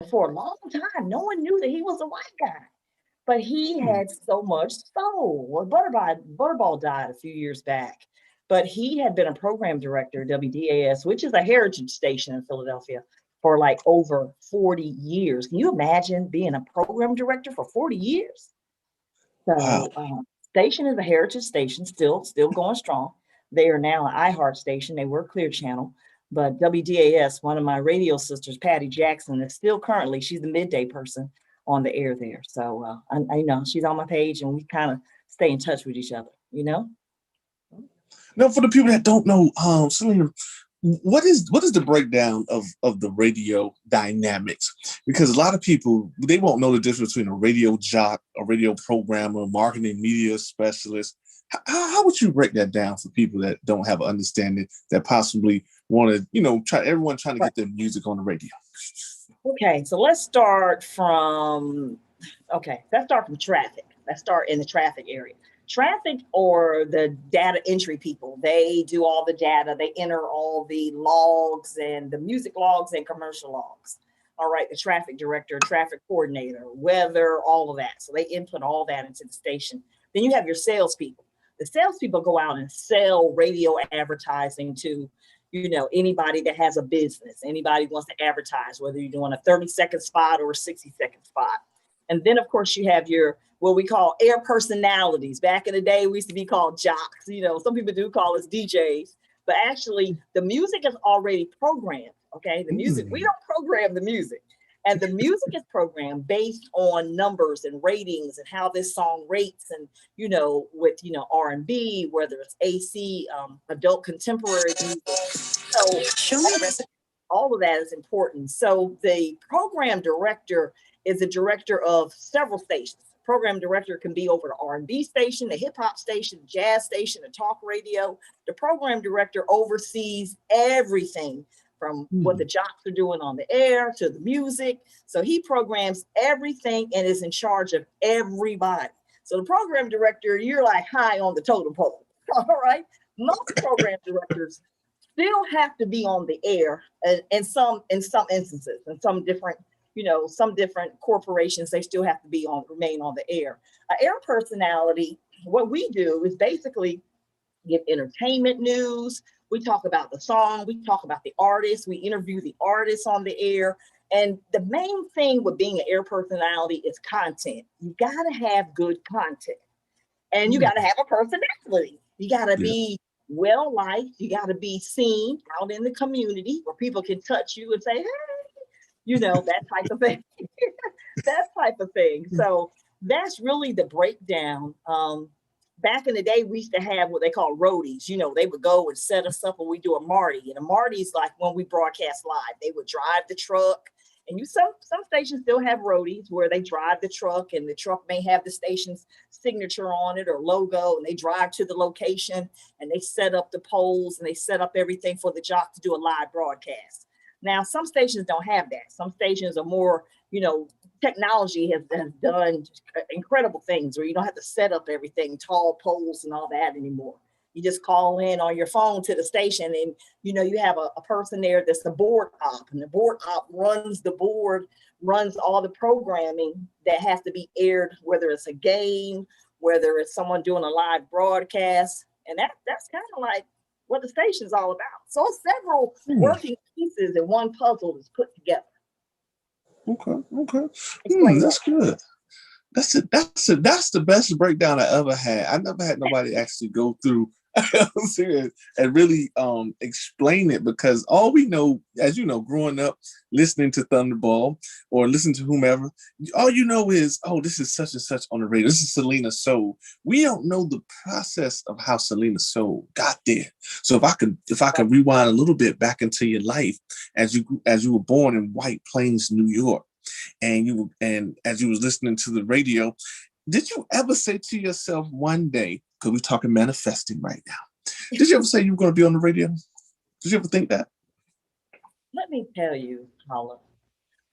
for a long time, no one knew that he was a white guy. But he Hmm. had so much soul. Well, Butterball died a few years back, but he had been a program director at WDAS, which is a heritage station in Philadelphia, for like over 40 years. Can you imagine being a program director for 40 years? Wow. So, station is a heritage station, still going strong. They are now an iHeart station. They were Clear Channel, but WDAS, one of my radio sisters, Patty Jackson, is still currently, she's the midday person on the air there. So I know she's on my page, and we kind of stay in touch with each other. You know. Now, for the people that don't know, Selena, what is the breakdown of the radio dynamics? Because a lot of people, they won't know the difference between a radio jock, a radio programmer, marketing media specialist. How would you break that down for people that don't have an understanding, that possibly want to, try everyone trying to Right. get their music on the radio? Okay, so let's start from traffic. Let's start in the traffic area. Traffic, or the data entry people, they do all the data, they enter all the logs and the music logs and commercial logs. All right, the traffic director, traffic coordinator, weather, all of that. So they input all that into the station. Then you have your salespeople. The salespeople go out and sell radio advertising to, anybody that has a business, anybody who wants to advertise, whether you're doing a 30-second spot or a 60-second spot. And then, of course, you have your what we call air personalities. Back in the day, we used to be called jocks. Some people do call us DJs, but actually the music is already programmed. Okay. The music, we Mm. don't program the music. And the music is programmed based on numbers and ratings and how this song rates, and with R&B, whether it's AC, adult contemporary music. So all of that is important. So the program director is a director of several stations. Program director can be over the R&B station, the hip hop station, the jazz station, the talk radio. The program director oversees everything from what the Mm. jocks are doing on the air to the music. So he programs everything and is in charge of everybody. So the program director, you're like high on the totem pole. All right. Most program directors still have to be on the air, and in some instances, in some different corporations, they still have to remain on the air. An air personality, what we do is basically give entertainment news. We talk about the song, we talk about the artist, we interview the artists on the air. And the main thing with being an air personality is content. You got to have good content, and you got to Mm. have a personality. You got to Yeah. be well liked. You got to be seen out in the community where people can touch you and say, hey, that type of thing. That type of thing. So that's really the breakdown. Back in the day, we used to have what they call roadies. They would go and set us up, and we do a Marty. And a Marty is like when we broadcast live. They would drive the truck. And some stations still have roadies where they drive the truck, and the truck may have the station's signature on it or logo, and they drive to the location and they set up the poles and they set up everything for the jock to do a live broadcast. Now, some stations don't have that. Some stations are more, technology has done incredible things where you don't have to set up everything, tall poles and all that anymore. You just call in on your phone to the station, and you have a person there that's the board op, and the board op runs the board, runs all the programming that has to be aired, whether it's a game, whether it's someone doing a live broadcast. And that's kind of like what the station's all about. So it's several Mm. working pieces in one puzzle that's put together. Okay. Okay. Explain that. That's good. That's the best breakdown I ever had. I never had nobody actually go through I'm serious, and really explain it, because all we know, as you know, growing up listening to Thunderball or listening to whomever, all you know is, oh, this is such and such on the radio. This is Selena Soul. We don't know the process of how Selena Soul got there. So if I could rewind a little bit back into your life as you were born in White Plains, New York, and as you was listening to the radio, did you ever say to yourself one day, because we're talking manifesting right now, did you ever say you were going to be on the radio? Did you ever think that? Let me tell you, Holla,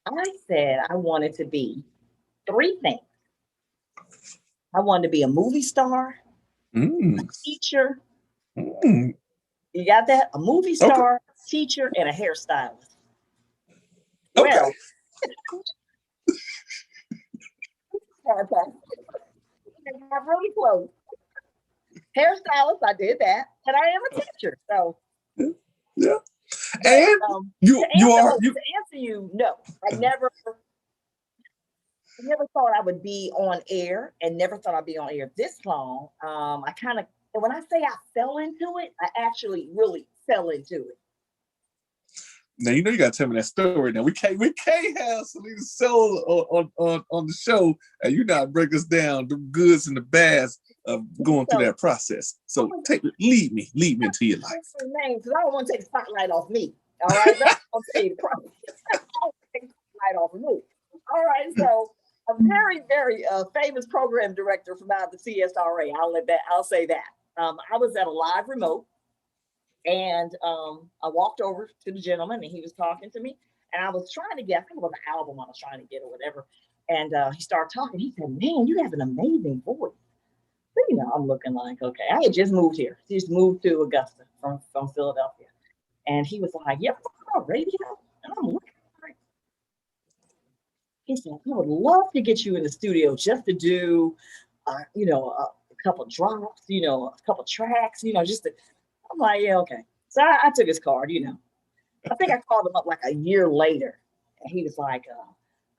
I said I wanted to be three things. I wanted to be a movie star, a Mm, teacher. mm. You got that? A movie Okay. star, teacher, and a hairstylist. Okay. Well, I got really close. Hairstylist, I did that, and I am a teacher. So yeah. but, And you to answer you, no, I never thought I would be on air, and never thought I'd be on air this long. I kind of, when I say I fell into it, I actually really fell into it. Now you know you gotta tell me that story. Now we can't have Selina Soul on the show, and you not break us down the goods and the bads of going through that process. So lead me into your life. Because I don't want to take the spotlight off me. All right, that's what I'm saying. I don't take the spotlight off of me. All right, so a very, very famous program director from out of the CSRA. I'll say that. I was at a live remote, and I walked over to the gentleman, and he was talking to me, and I was trying to get, I think it was an album I was trying to get or whatever. And he started talking. He said, "Man, you have an amazing voice." So, you know, I'm looking like, okay, I had just moved here. Just moved to Augusta from Philadelphia. And he was like, "Yeah, on radio?" And I'm looking like, he said, "I would love to get you in the studio just to do, you know, a couple drops, you know, a couple tracks, you know, just to." I'm like, "Yeah, okay." So I took his card, you know. I think I called him up like a year later. And he was like,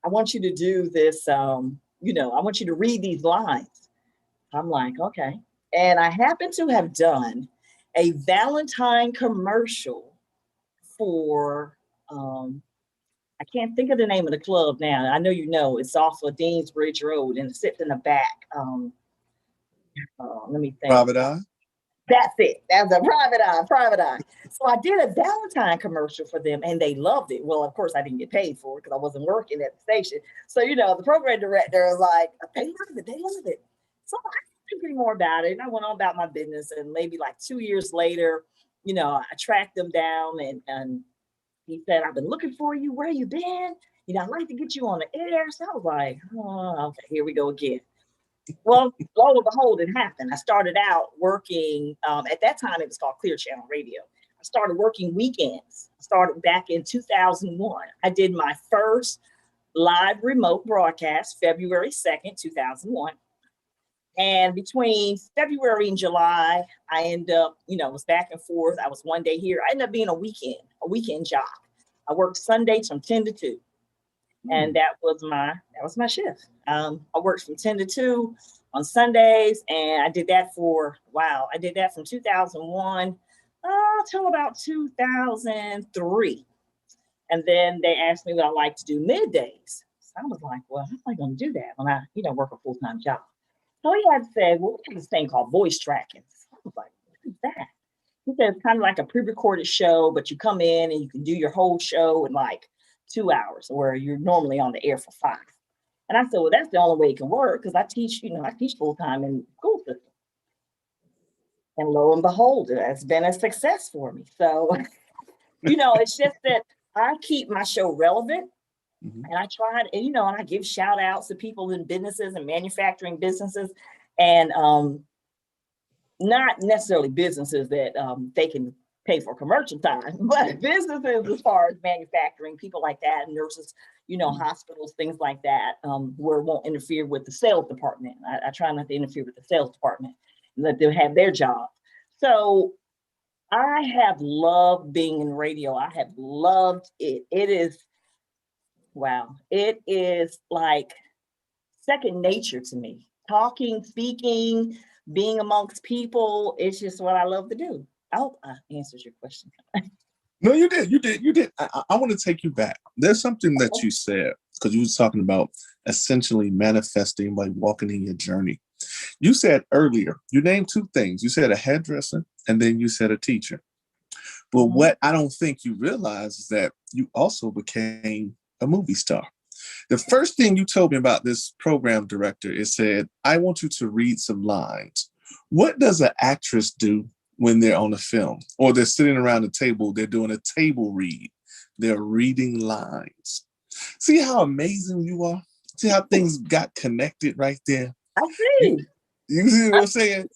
"I want you to do this, you know, I want you to read these lines." I'm like, "Okay." And I happen to have done a Valentine commercial for, I can't think of the name of the club now. I know you know, it's off of Deansbridge Road and it sits in the back. Let me think. Private Eye? That's it. That's a Private Eye. So I did a Valentine commercial for them and they loved it. Well, of course, I didn't get paid for it because I wasn't working at the station. So, you know, the program director was like, "They love it. So I didn't think any more about it. And I went on about my business. And maybe like 2 years later, you know, I tracked them down and he said, "I've been looking for you. Where you been? You know, I'd like to get you on the air." So I was like, "Oh, okay, here we go again." Well, lo and behold, it happened. I started out working, at that time, it was called Clear Channel Radio. I started working weekends. I started back in 2001. I did my first live remote broadcast, February 2nd, 2001. And between February and July, I ended up, you know, it was back and forth. I was one day here. I ended up being a weekend job. I worked Sundays from 10 to 2. And that was my shift. I worked from 10 to 2 on Sundays. And I did that I did that from 2001 till about 2003. And then they asked me what I like to do middays. So I was like, well, how am I going to do that when I, you know, work a full-time job? So he had said, "Well, we have this thing called voice tracking." I was like, "What is that?" He said, "It's kind of like a pre-recorded show, but you come in and you can do your whole show in like 2 hours, where you're normally on the air for 5. And I said, "Well, that's the only way it can work because I teach full-time in school system." And lo and behold, it's been a success for me. So, you know, it's just that I keep my show relevant. And I tried, and you know, and I give shout outs to people in businesses and manufacturing businesses, and not necessarily businesses that they can pay for commercial time, but businesses as far as manufacturing, people like that, nurses, you know, hospitals, things like that, where it won't interfere with the sales department. I try not to interfere with the sales department and let them have their job. So I have loved being in radio. I have loved it. It is, wow, it is like second nature to me. Talking, speaking, being amongst people, it's just what I love to do. I hope I answered your question. No, you did. I want to take you back. There's something that you said, because you was talking about essentially manifesting by walking in your journey. You said earlier, you named 2 things. You said a hairdresser, and then you said a teacher. But what I don't think you realize is that you also became a movie star. The first thing you told me about this program director is said, "I want you to read some lines." What does an actress do when they're on a film or they're sitting around the table? They're doing a table read. They're reading lines. See how amazing you are? See how things got connected right there? I see. You see what I'm saying?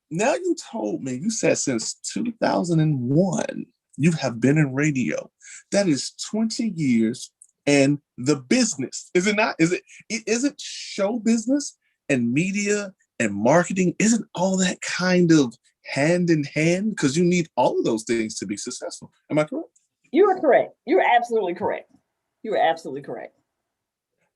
Now you told me, you said since 2001, you have been in radio. That is 20 years, and the business. Is it not? Isn't show business and media and marketing, isn't all that kind of hand in hand? Because you need all of those things to be successful. Am I correct? You are correct. You are absolutely correct. You are absolutely correct.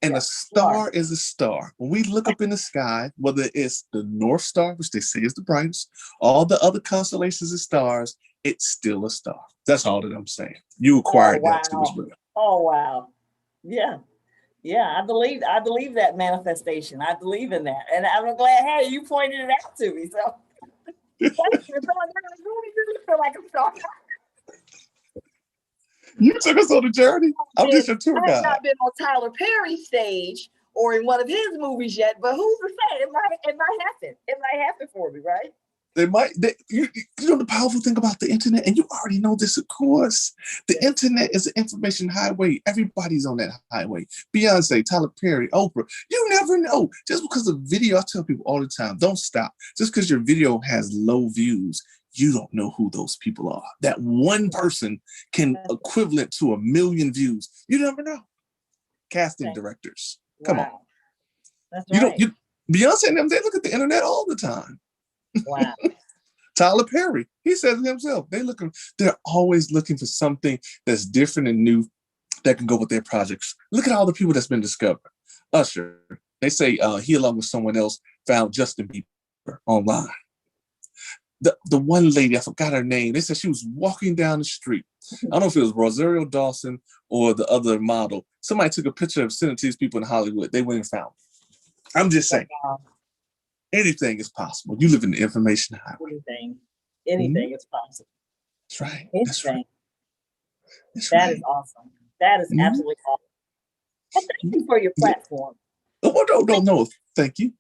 And a star is a star. When we look up in the sky, whether it's the North Star, which they say is the brightest, all the other constellations of stars, it's still a star. That's all that I'm saying. You acquired that too as well. Oh wow. Yeah. Yeah, I believe that manifestation. I believe in that. And I'm glad, hey, you pointed it out to me. So thank you. Really do feel like a star. You took us on a journey. I'm just your tour guide. I have not been on Tyler Perry's stage or in one of his movies yet, but who's to say? It might happen. It might happen for me, right? You know the powerful thing about the internet, and you already know this, of course. The internet is an information highway. Everybody's on that highway. Beyonce, Tyler Perry, Oprah. You never know. Just because of video, I tell people all the time, don't stop. Just because your video has low views, you don't know who those people are. That one person can equivalent to 1 million views. You never know. Casting directors. Come on. That's right. Beyonce and them, they look at the internet all the time. Wow. Tyler Perry, he says it himself. They're always looking for something that's different and new that can go with their projects. Look at all the people that's been discovered. Usher, they say he along with someone else found Justin Bieber online. The one lady, I forgot her name, they said she was walking down the street. I don't know if it was Rosario Dawson or the other model. Somebody took a picture of sent it to these people in Hollywood. They went and found it. I'm just saying. Anything is possible. You live in the information highway. Anything is possible. That's right. Anything. That is awesome. That is absolutely awesome. Well, thank you for your platform. Oh, no. Thank you.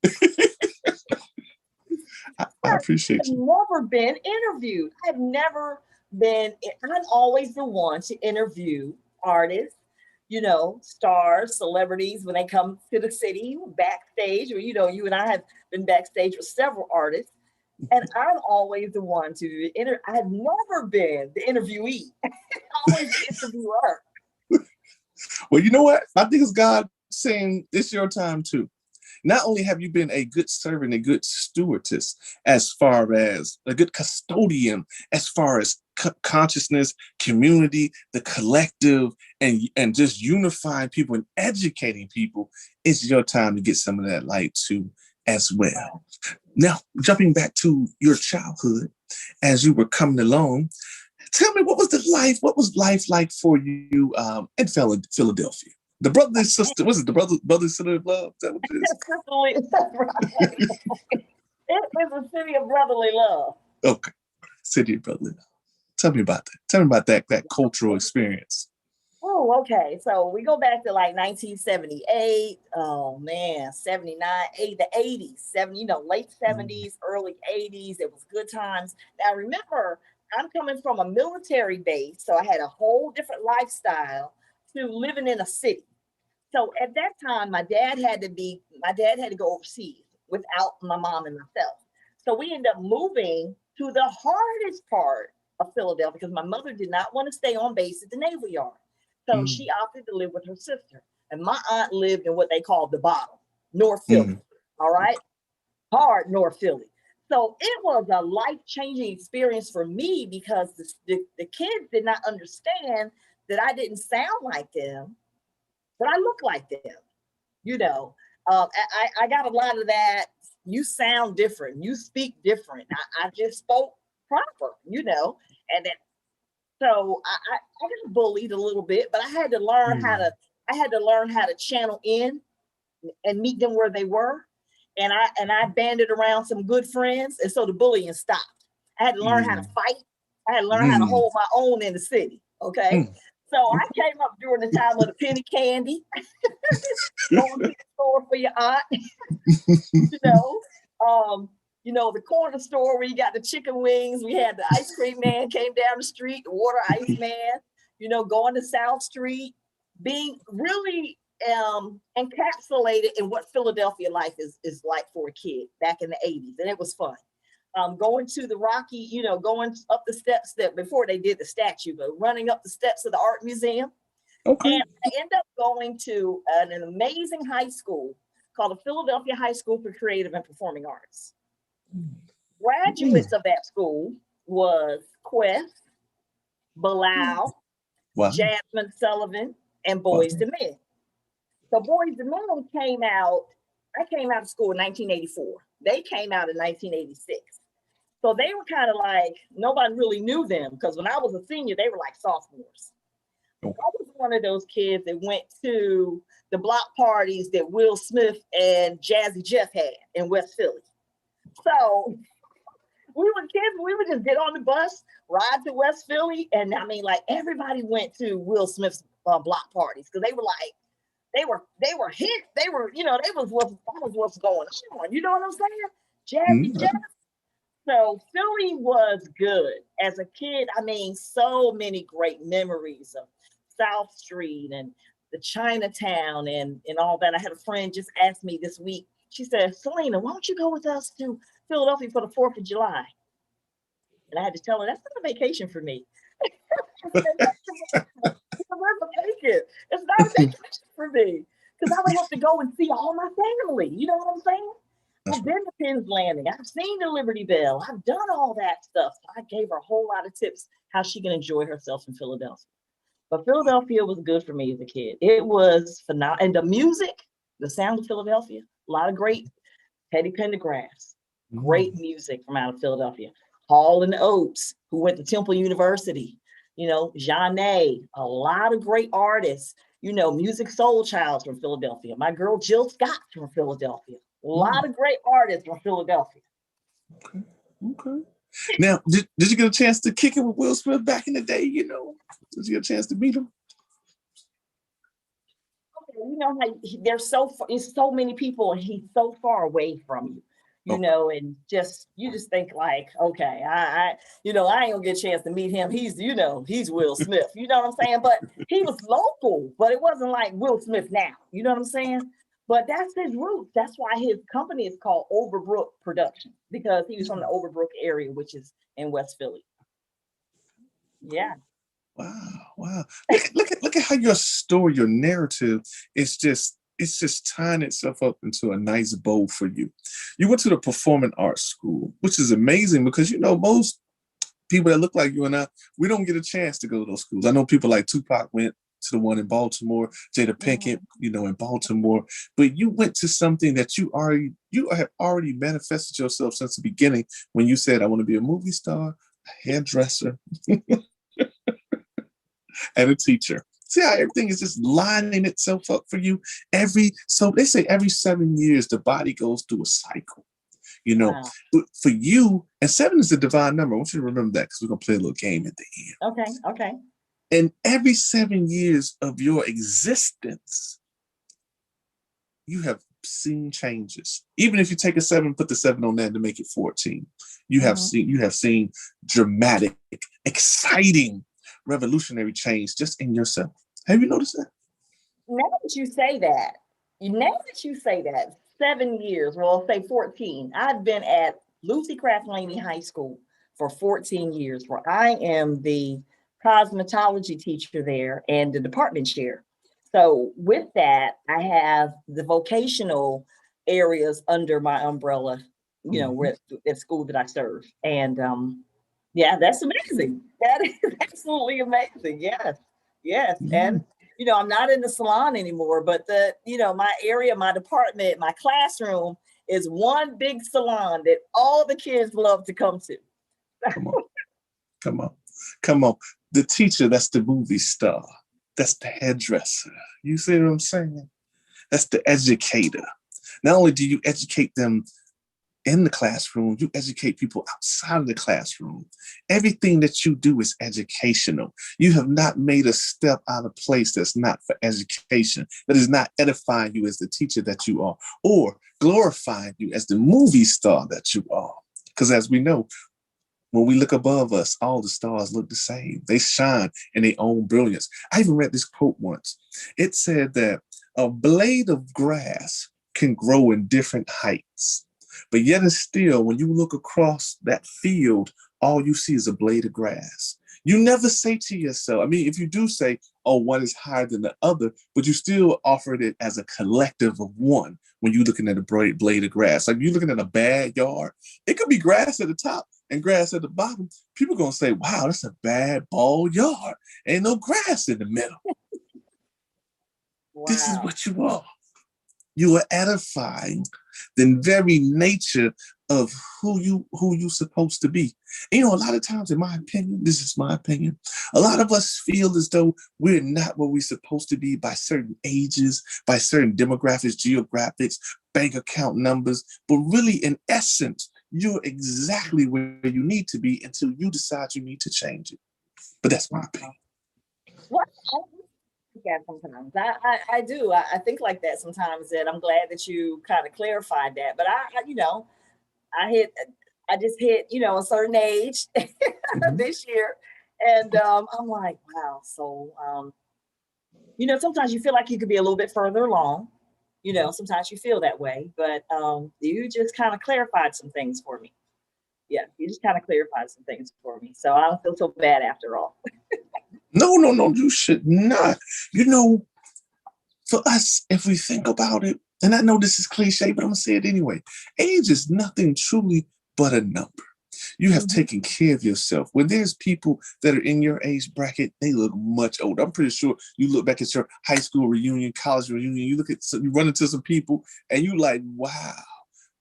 I appreciate you. I've never been interviewed. I'm always the one to interview artists, stars, celebrities when they come to the city backstage, or, you and I have been backstage with several artists, and I'm always the one to I have never been the interviewee. Always the interviewer. Well, you know what? I think it's God saying it's your time too. Not only have you been a good servant, a good stewardess, as far as a good custodian, as far as consciousness, community, the collective, and just unifying people and educating people, it's your time to get some of that light too as well. Now, jumping back to your childhood, as you were coming along, tell me, what was life like for you in Philadelphia? The brother and sister, was it the brother and sister of love? Is that what it is? It is a city of brotherly love. Okay, city of brotherly love. Tell me about that. Tell me about that cultural experience. Oh, okay. So we go back to like 1978. Oh man, 79, the 80s, late 70s, early 80s. It was good times. Now remember, I'm coming from a military base, so I had a whole different lifestyle to living in a city. So at that time, my dad had to go overseas without my mom and myself. So we ended up moving to the hardest part of Philadelphia because my mother did not want to stay on base at the Naval Yard. So she opted to live with her sister. And my aunt lived in what they call the bottom, North Philly. All right. Hard North Philly. So it was a life-changing experience for me because the kids did not understand that I didn't sound like them, but I look like them. I got a lot of that. You sound different. You speak different. I just spoke proper, and then so I got bullied a little bit, but I had to learn how to channel in and meet them where they were. And I banded around some good friends, and so the bullying stopped. I had to learn how to fight. I had to learn how to hold my own in the city. Okay. So I came up during the time of the penny candy, going to the store for your aunt, the corner store where you got the chicken wings. We had the ice cream man came down the street, the water ice man, going to South Street, being really encapsulated in what Philadelphia life is like for a kid back in the 80s. And it was fun. Going to the Rocky, going up the steps that before they did the statue, but running up the steps of the art museum, Okay. And I ended up going to an amazing high school called the Philadelphia High School for Creative and Performing Arts. Graduates of that school was Quest, Bilal, Wow. Jasmine Sullivan, and Wow. Boys to Men. So Boys to Men came out, I came out of school in 1984. They came out in 1986. So they were kind of like, nobody really knew them because when I was a senior, they were like sophomores. I was one of those kids that went to the block parties that Will Smith and Jazzy Jeff had in West Philly. So we were kids, we would just get on the bus, ride to West Philly, and I mean, like everybody went to Will Smith's block parties because they were like, they were hit, they were, you know, that was what's going on. You know what I'm saying? Jazzy Jeff. So Philly was good as a kid. I mean, so many great memories of South Street and the Chinatown and all that. I had a friend just ask me this week. She said, Selina, why don't you go with us to Philadelphia for the 4th of July? And I had to tell her, that's not a vacation for me. It's not a vacation for me. Because I would have to go and see all my family. You know what I'm saying? I've been to Penn's Landing. I've seen the Liberty Bell. I've done all that stuff. I gave her a whole lot of tips how she can enjoy herself in Philadelphia. But Philadelphia was good for me as a kid. It was phenomenal. And the music, the sound of Philadelphia, a lot of great Teddy Pendergrass, great music from out of Philadelphia. Hall and Oates, who went to Temple University, you know, Jeanne, a lot of great artists, you know, Music Soul Child from Philadelphia. My girl Jill Scott from Philadelphia. A lot of great artists from Philadelphia. Okay. Now, did you get a chance to kick it with Will Smith back in the day? You know, did you get a chance to meet him? Okay, you know how there's so many people and he's so far away from you. You know, and you just think like, okay, I ain't gonna get a chance to meet him. He's Will Smith. You know what I'm saying? But he was local, but it wasn't like Will Smith now. You know what I'm saying? But that's his roots. That's why his company is called Overbrook Production, because he was from the Overbrook area, which is in West Philly. Yeah. Wow. Look at how your story, your narrative is just tying itself up into a nice bow for you. You went to the performing arts school, which is amazing because, you know, most people that look like you and I, we don't get a chance to go to those schools. I know people like Tupac went to the one in Baltimore, Jada Pinkett, you know, in Baltimore, but you went to something that you have already manifested yourself since the beginning when you said, I want to be a movie star, a hairdresser, and a teacher. See how everything is just lining itself up for you. So they say every 7 years, the body goes through a cycle, you know. Wow. But for you, and 7 is a divine number. I want you to remember that because we're going to play a little game at the end. Okay. And every 7 years of your existence, you have seen changes. Even if you take a 7, put the 7 on that to make it 14. You have seen dramatic, exciting, revolutionary change just in yourself. Have you noticed that? Now that you say that, 7 years, well, I'll say 14. I've been at Lucy Craft Laney High School for 14 years, where I am the cosmetology teacher there and the department chair. So with that, I have the vocational areas under my umbrella, you know, at school that I serve. And yeah, that's amazing. That is absolutely amazing. Yes. And, you know, I'm not in the salon anymore, but my area, my department, my classroom is one big salon that all the kids love to come to. Come on. The teacher, that's the movie star. That's the hairdresser. You see what I'm saying? That's the educator. Not only do you educate them in the classroom, you educate people outside of the classroom. Everything that you do is educational. You have not made a step out of place that's not for education, that is not edifying you as the teacher that you are, or glorifying you as the movie star that you are. Because as we know, when we look above us, all the stars look the same. They shine in their own brilliance. I even read this quote once. It said that a blade of grass can grow in different heights, but yet and still, when you look across that field, all you see is a blade of grass. You never say to yourself, I mean, if you do say, oh, one is higher than the other, but you still offered it as a collective of one when you're looking at a blade of grass. Like you're looking at a bad yard, it could be grass at the top and grass at the bottom. People are going to say, wow, that's a bad bald yard. Ain't no grass in the middle. Wow. This is what you are. You are edifying the very nature of who you supposed to be. And, a lot of times, in my opinion, this is my opinion, a lot of us feel as though we're not what we're supposed to be by certain ages, by certain demographics, geographics, bank account numbers. But really, in essence, you're exactly where you need to be until you decide you need to change it. But that's my opinion. What? Sometimes I do. I think like that sometimes, and I'm glad that you kind of clarified that. But I just hit, a certain age this year. And I'm like, wow. So, sometimes you feel like you could be a little bit further along, sometimes you feel that way, but you just kind of clarified some things for me. Yeah, you just kind of clarified some things for me. So I don't feel so bad after all. No, you should not. For us, if we think about it, and I know this is cliche, but I'm going to say it anyway. Age is nothing truly but a number. You have taken care of yourself. When there's people that are in your age bracket, they look much older. I'm pretty sure you look back at your high school reunion, college reunion, you run into some people and you like, wow,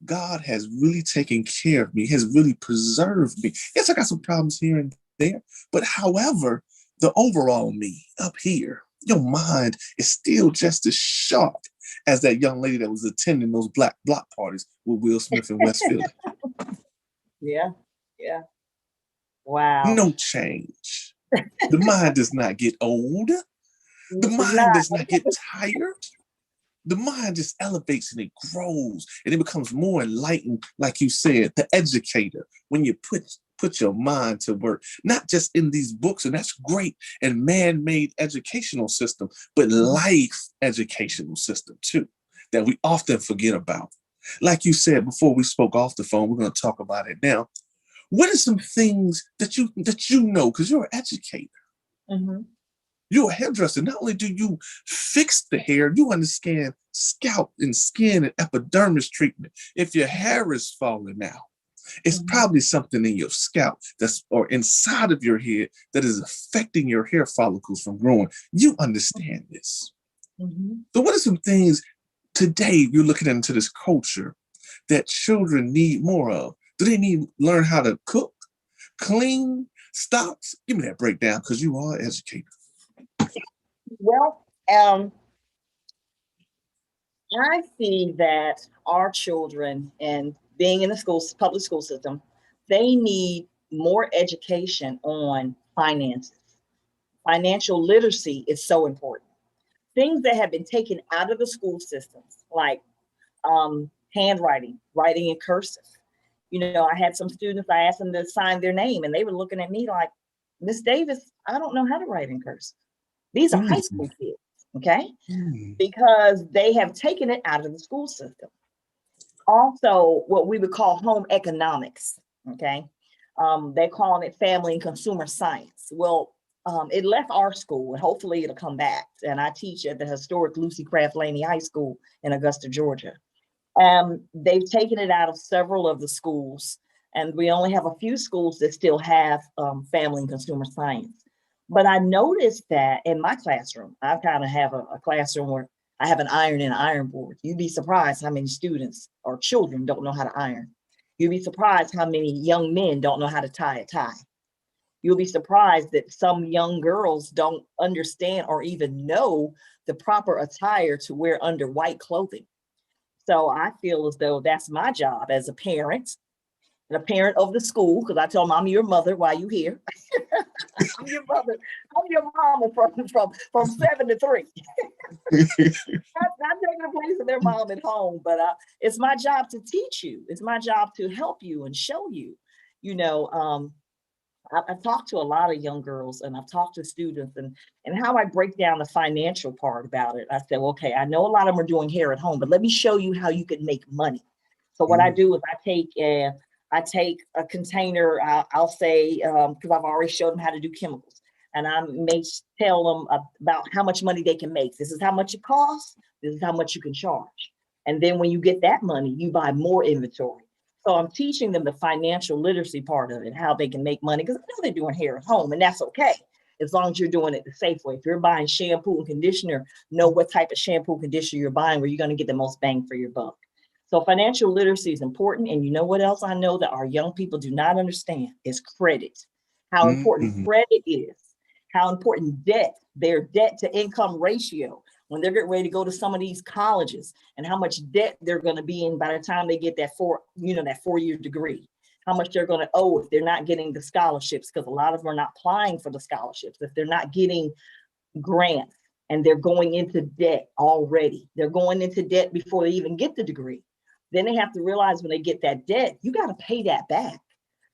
God has really taken care of me, has really preserved me. Yes, I got some problems here and there, but however, the overall me up here, your mind is still just as sharp as that young lady that was attending those black block parties with Will Smith in West Philly. Yeah. Wow. No change. The mind does not get old. The mind does not get tired. The mind just elevates and it grows and it becomes more enlightened, like you said, the educator, when you put your mind to work, not just in these books, and that's great, and man-made educational system, but life educational system too, that we often forget about. Like you said before we spoke off the phone, we're going to talk about it now. What are some things that you know, because you're an educator? Mm-hmm. You're a hairdresser. Not only do you fix the hair, you understand scalp and skin and epidermis treatment. If your hair is falling out, it's probably something in your scalp or inside of your head that is affecting your hair follicles from growing. You understand this. So what are some things today you're looking into this culture that children need more of? Do they need to learn how to cook, clean, stocks? Give me that breakdown, because you are an educator. Well, I see that our children, and being in the public school system, they need more education on finances. Financial literacy is so important. Things that have been taken out of the school systems, like handwriting, writing in cursive. I had some students, I asked them to sign their name, and they were looking at me like, Miss Davis, I don't know how to write in cursive. These are high school kids, okay? Because they have taken it out of the school system. Also, what we would call home economics, okay? They're calling it family and consumer science. Well, it left our school, and hopefully it'll come back. And I teach at the historic Lucy Craft Laney High School in Augusta, Georgia. They've taken it out of several of the schools, and we only have a few schools that still have family and consumer science. But I noticed that in my classroom, I kind of have a classroom where I have an iron and an iron board. You'd be surprised how many students or children don't know how to iron. You'd be surprised how many young men don't know how to tie a tie. You'll be surprised that some young girls don't understand or even know the proper attire to wear under white clothing. So I feel as though that's my job as a parent, and a parent of the school, because I tell them I'm your mother while you here. I'm your mother. I'm your mama from 7 to 3. Not taking the place of their mom at home, but it's my job to teach you. It's my job to help you and show you. I've talked to a lot of young girls, and I've talked to students, and how I break down the financial part about it. I said, well, okay, I know a lot of them are doing hair at home, but let me show you how you can make money. So what I do is I take I take a container, I'll say, because I've already showed them how to do chemicals, and I may tell them about how much money they can make. This is how much it costs. This is how much you can charge. And then when you get that money, you buy more inventory. So I'm teaching them the financial literacy part of it, how they can make money, because I know they're doing hair at home, and that's okay, as long as you're doing it the safe way. If you're buying shampoo and conditioner, know what type of shampoo conditioner you're buying, where you're going to get the most bang for your buck. So financial literacy is important. And you know what else I know that our young people do not understand is credit. How important credit is, how important debt, their debt to income ratio, when they're getting ready to go to some of these colleges, and how much debt they're going to be in by the time they get that 4-year degree, how much they're going to owe if they're not getting the scholarships, because a lot of them are not applying for the scholarships, if they're not getting grants, and they're going into debt already. They're going into debt before they even get the degree. Then they have to realize when they get that debt, you got to pay that back.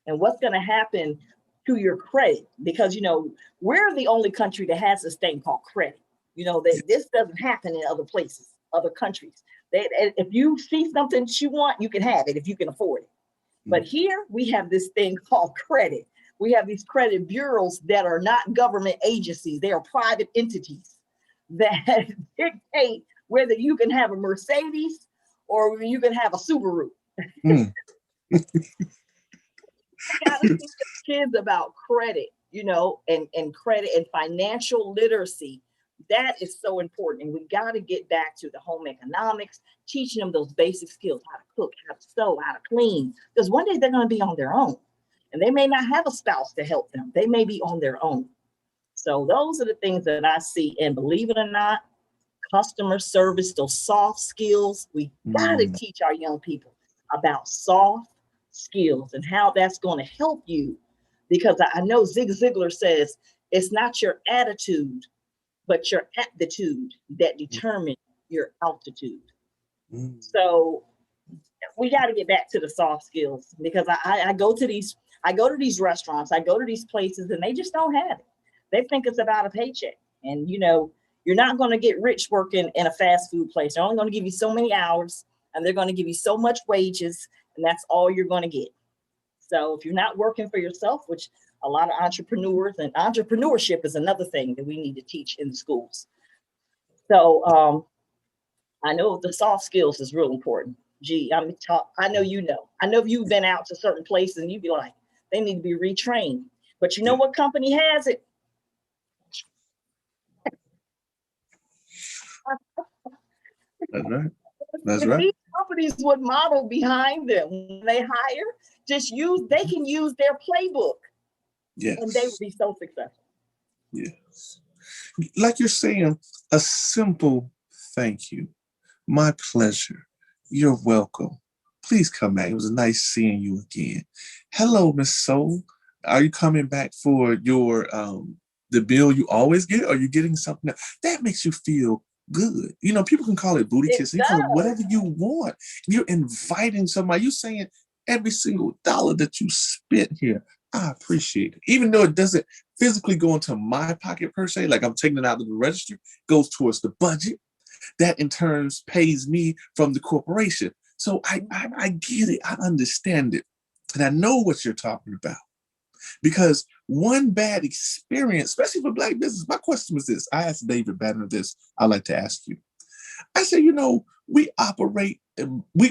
And what's going to happen to your credit? Because, we're the only country that has this thing called credit. This doesn't happen in other places, other countries. If you see something that you want, you can have it if you can afford it. But here we have this thing called credit. We have these credit bureaus that are not government agencies. They are private entities that dictate whether you can have a Mercedes or you can have a Subaru. You gotta teach kids about credit, and credit and financial literacy. That is so important. And we got to get back to the home economics, teaching them those basic skills, how to cook, how to sew, how to clean. Because one day they're going to be on their own, and they may not have a spouse to help them. They may be on their own. So those are the things that I see. And believe it or not, customer service, those soft skills, we got to teach our young people about soft skills and how that's going to help you. Because I know Zig Ziglar says it's not your attitude, but your aptitude that determine your altitude. So we got to get back to the soft skills, because I go to these restaurants, I go to these places, and they just don't have it. They think it's about a paycheck. And you're not going to get rich working in a fast food place. They're only going to give you so many hours, and they're going to give you so much wages, and that's all you're going to get. So if you're not working for yourself, which a lot of entrepreneurs, and entrepreneurship is another thing that we need to teach in the schools. So I know the soft skills is real important. I know I know you've been out to certain places and you'd be like, they need to be retrained. But you know what company has it? That's right. That's right. These companies would model behind them when they hire. They can use their playbook. Yes. And they would be so successful. Yes. Like you're saying, a simple thank you. My pleasure. You're welcome. Please come back. It was nice seeing you again. Hello, Miss Soul. Are you coming back for your the bill you always get, or are you getting something that makes you feel good? People can call it booty kissing. You call it whatever you want. You're inviting somebody. You're saying every single dollar that you spent here, I appreciate it. Even though it doesn't physically go into my pocket per se, like I'm taking it out of the register, goes towards the budget. That in turn pays me from the corporation. So I get it. I understand it. And I know what you're talking about. Because one bad experience, especially for Black business, my question was this. I asked David Banner this. I'd like to ask you. I said, we operate, we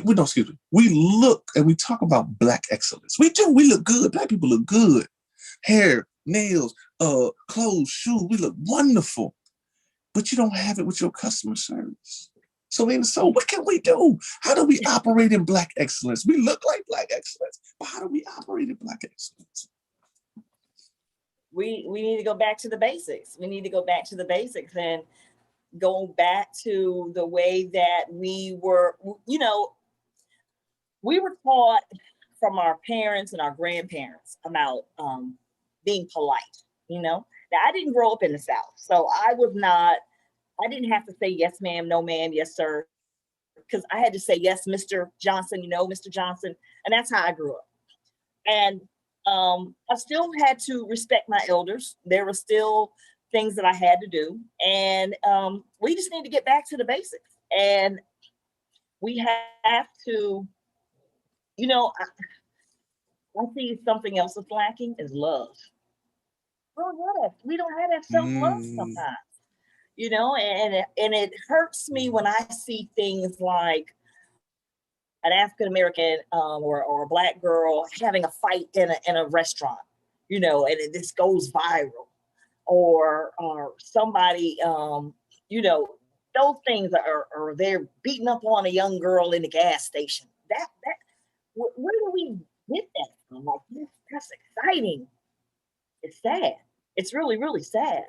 look and we talk about Black excellence. We do. We look good. Black people look good. Hair, nails, clothes, shoes. We look wonderful. But you don't have it with your customer service. Selina, so what can we do? How do we operate in Black excellence? We look like Black excellence, but how do we operate in Black excellence? We need to go back to the basics. We need to go back to the basics and go back to the way that we were taught from our parents and our grandparents about being polite. Now, I didn't grow up in the South, so I didn't have to say yes, ma'am, no, ma'am, yes, sir, because I had to say yes, Mr. Johnson, Mr. Johnson, and that's how I grew up. And I still had to respect my elders. There were still things that I had to do, and we just need to get back to the basics. And we have to, I see something else that's lacking is love. We don't have that self-love sometimes, and it hurts me when I see things like an African American or a black girl having a fight in a restaurant, and this goes viral, or somebody, you know, those things are they're beating up on a young girl in the gas station. Where do we get that from? Like that's exciting. It's sad. It's really really sad.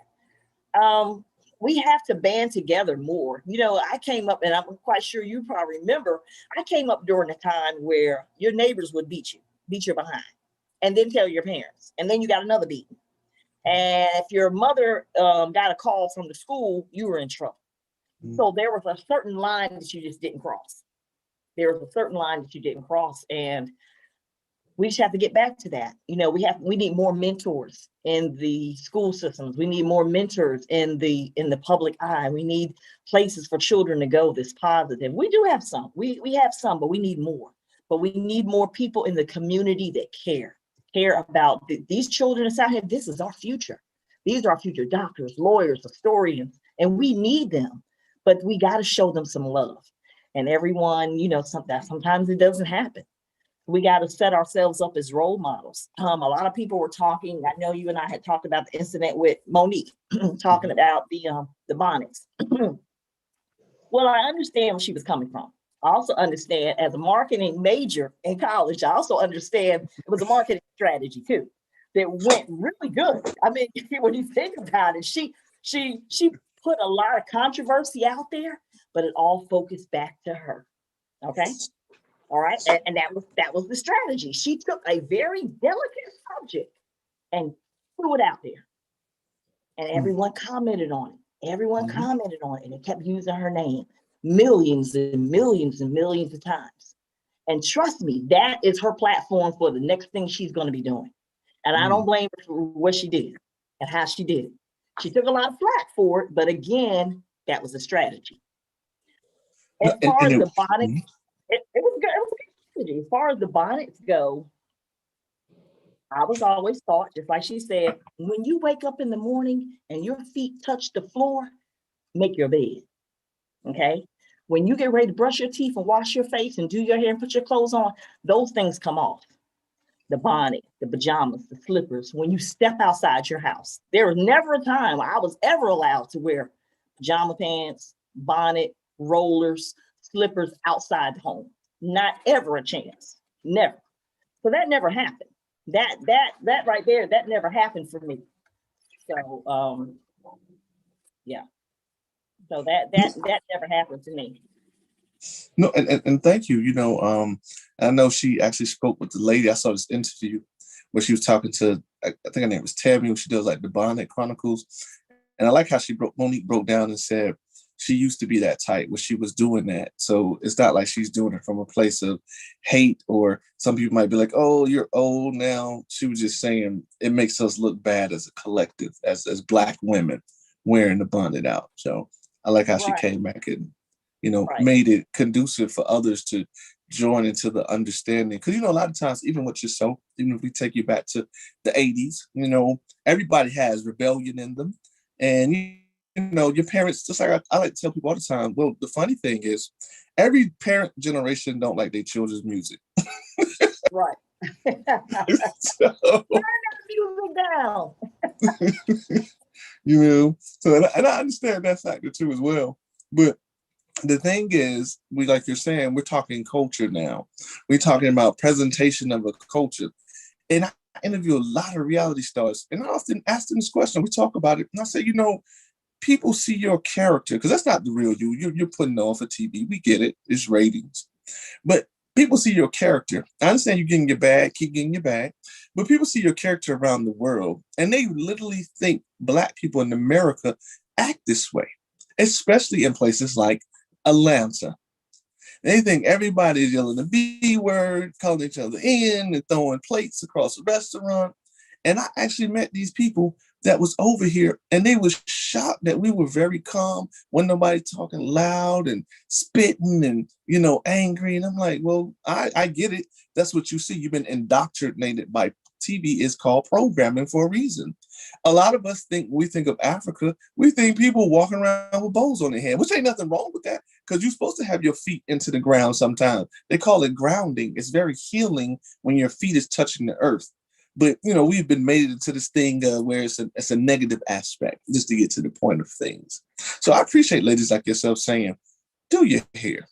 Um, we have to band together more. I came up, and I'm quite sure you probably remember, I came up during a time where your neighbors would beat you behind, and then tell your parents, and then you got another beating. And if your mother got a call from the school, you were in trouble. So there was a certain line that you just didn't cross. There was a certain line that you didn't cross, and we just have to get back to that. We need more mentors in the school systems. We need more mentors in the public eye. We need places for children to go that's positive. We do have some. We have some, but we need more. But we need more people in the community that care about these children that's out here. This is our future. These are our future doctors, lawyers, historians, and we need them. But we got to show them some love. And everyone, sometimes it doesn't happen. We got to set ourselves up as role models. A lot of people were talking. I know you and I had talked about the incident with Monique, talking about the bonnets. Well, I understand where she was coming from. I also understand, as a marketing major in college, I also understand it was a marketing strategy too that went really good. I mean, when you think about it, she put a lot of controversy out there, but it all focused back to her. Okay. All right. And that was the strategy. She took a very delicate subject and threw it out there. And everyone commented on it. Everyone commented on it, and it kept using her name millions and millions and millions of times. And trust me, that is her platform for the next thing she's going to be doing. And I don't blame her for what she did and how she did it. She took a lot of flack for it, but again, that was a strategy. As far as the bonnets, it was good. It was a good strategy. As far as the bonnets go, I was always taught, just like she said, when you wake up in the morning and your feet touch the floor, make your bed. Okay. When you get ready to brush your teeth and wash your face and do your hair and put your clothes on, those things come off. The bonnet, the pajamas, the slippers. When you step outside your house, there was never a time I was ever allowed to wear pajama pants, bonnet, rollers, slippers outside the home. Not ever a chance. Never. So that never happened. That right there, that never happened for me. So yeah. So that never happened to me. No, and thank you. I know she actually spoke with the lady. I saw this interview where she was talking to, I think her name was Tammy, she does like the Bonnet Chronicles. And I like how Monique broke down and said she used to be that type where she was doing that. So it's not like she's doing it from a place of hate, or some people might be like, oh, you're old now. She was just saying it makes us look bad as a collective, as Black women wearing the bonnet out. So I like how she came back and, made it conducive for others to join into the understanding. Because, a lot of times, even with yourself, even if we take you back to the 80s, everybody has rebellion in them. And, your parents, just like I like to tell people all the time, well, the funny thing is, every parent generation don't like their children's music. Right. So, turn that music down. So, and I understand that factor too as well. But the thing is, like you're saying, we're talking culture now. We're talking about presentation of a culture. And I interview a lot of reality stars, and I often ask them this question. We talk about it, and I say, people see your character, because that's not the real you. You're putting on for TV. We get it. It's ratings. But people see your character. I understand you're getting your bag, keep getting your bag, but people see your character around the world, and they literally think Black people in America act this way, especially in places like Atlanta. They think everybody's yelling the B word, calling each other in, and throwing plates across the restaurant. And I actually met these people that was over here, and they was shocked that we were very calm, when nobody talking loud and spitting and, you know, angry. And I'm like, well, I get it. That's what you see. You've been indoctrinated by TV. Is called programming for a reason. A lot of us think, when we think of Africa, we think people walking around with bowls on their head, which ain't nothing wrong with that, because you're supposed to have your feet into the ground sometimes. They call it grounding. It's very healing when your feet is touching the earth. But, you know, we've been made into this thing where it's a negative aspect, just to get to the point of things. So I appreciate ladies like yourself saying, do your hair.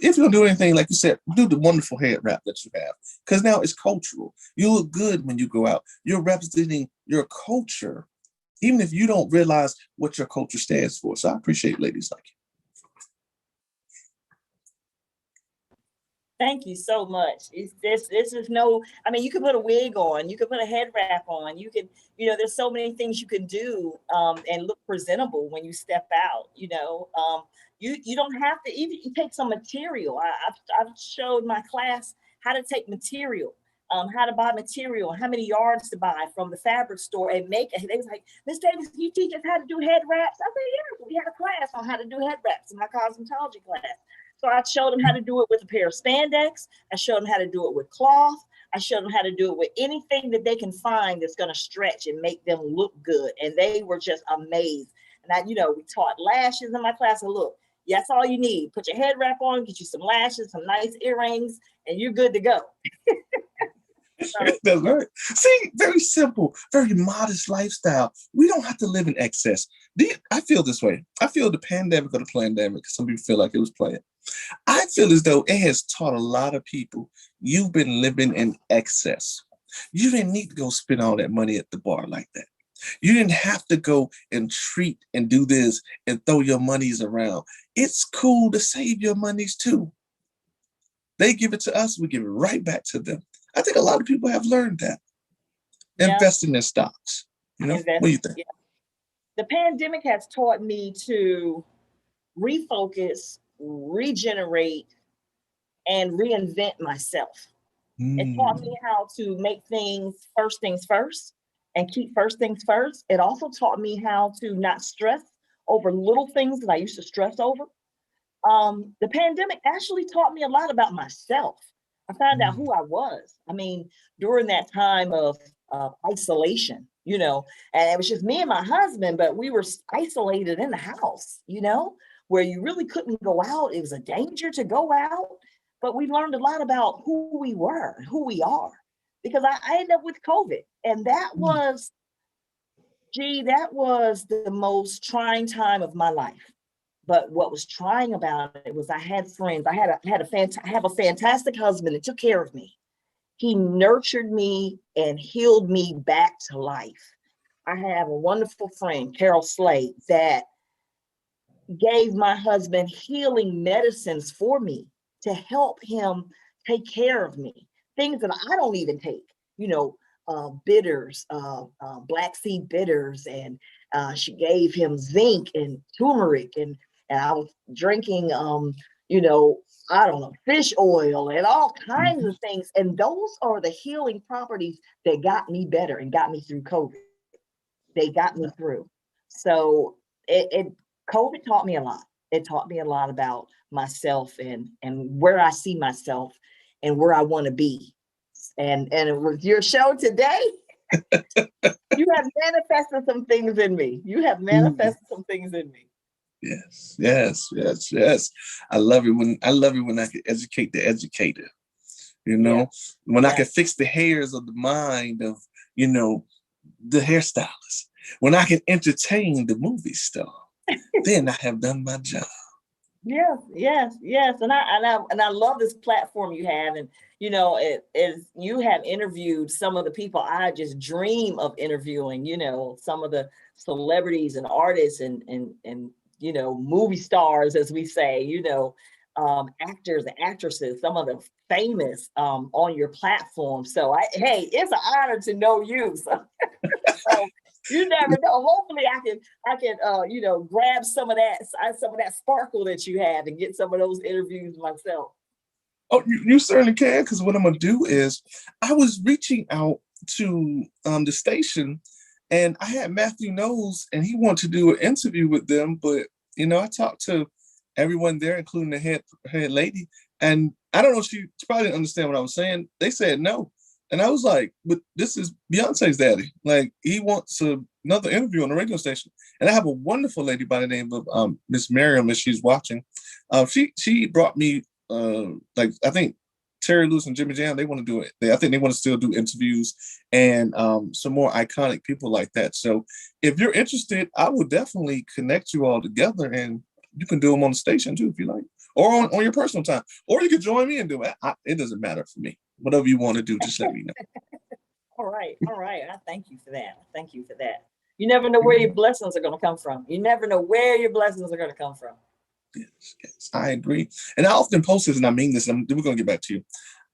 If you don't do anything, like you said, do the wonderful head wrap that you have, because now it's cultural. You look good when you go out. You're representing your culture, even if you don't realize what your culture stands for. So I appreciate ladies like you. Thank you so much. It's this is no, I mean, you can put a wig on, you can put a head wrap on, you can, you know, there's so many things you can do and look presentable when you step out, you know. You don't have to even take some material. I've showed my class how to take material, how to buy material, how many yards to buy from the fabric store and make it. They was like, Miss Davis, can you teach us how to do head wraps? I said, yeah, we had a class on how to do head wraps in my cosmetology class. So I showed them how to do it with a pair of spandex. I showed them how to do it with cloth. I showed them how to do it with anything that they can find that's going to stretch and make them look good. And they were just amazed. And I, you know, we taught lashes in my class. And look, that's all you need. Put your head wrap on, get you some lashes, some nice earrings, and you're good to go. So, that's right. See, very simple, very modest lifestyle. We don't have to live in excess. I feel this way. I feel the pandemic or the pandemic. Some people feel like it was planned. I feel as though it has taught a lot of people you've been living in excess. You didn't need to go spend all that money at the bar like that. You didn't have to go and treat and do this and throw your monies around. It's cool to save your monies too. They give it to us, we give it right back to them. I think a lot of people have learned that. Yeah. Invest in their stocks. You know, what do you think? Yeah. The pandemic has taught me to refocus, regenerate, and reinvent myself. It taught me how to make things first and keep first things first. It also taught me how to not stress over little things that I used to stress over. The pandemic actually taught me a lot about myself. I found out who I was. I mean, during that time of isolation, you know, and it was just me and my husband, but we were isolated in the house, you know, where you really couldn't go out. It was a danger to go out, but we learned a lot about who we were, who we are, because I ended up with COVID. And that was, that was the most trying time of my life. But what was trying about it was I had friends. I have a fantastic husband that took care of me. He nurtured me and healed me back to life. I have a wonderful friend, Carol Slade, that gave my husband healing medicines for me to help him take care of me. Things that I don't even take, you know, bitters, black seed bitters, and she gave him zinc and turmeric, and I was drinking, you know, I don't know, fish oil and all kinds of things. And those are the healing properties that got me better and got me through COVID. They got me through. So COVID taught me a lot. It taught me a lot about myself and where I see myself and where I want to be. And with your show today, you have manifested some things in me. You have manifested some things in me. Yes, yes, yes, yes. I love it when I can educate the educator. You know, when I can fix the hairs of the mind of, you know, the hairstylist. When I can entertain the movie star, then I have done my job. Yes, yes, yes. And I love this platform you have. And you know, you have interviewed some of the people I just dream of interviewing, you know, some of the celebrities and artists and you know, movie stars, as we say, you know, actors and actresses, some of the famous on your platform. So hey, it's an honor to know you. So, so you never know. Hopefully I can you know, grab some of that sparkle that you have and get some of those interviews myself. Oh, you certainly can, because what I'm gonna do is I was reaching out to the station, And I had Matthew Knowles, and he wanted to do an interview with them, but I talked to everyone there, including the head lady, and I don't know, she probably didn't understand what I was saying. They said no. And I was like, but this is Beyonce's daddy. Like, he wants another interview on the radio station. And I have a wonderful lady by the name of Miss Miriam, if she's watching. She brought me, I think Terry Lewis and Jimmy Jam, they want to do it. I think they want to still do interviews and some more iconic people like that. So if you're interested, I will definitely connect you all together, and you can do them on the station too, if you like, or on your personal time, or you can join me and do it. It doesn't matter for me. Whatever you want to do, just let me know. All right. I thank you for that. You never know where your blessings are going to come from. You never know where your blessings are going to come from. Yes, I agree. And I often post this, and I mean this, and we're going to get back to you.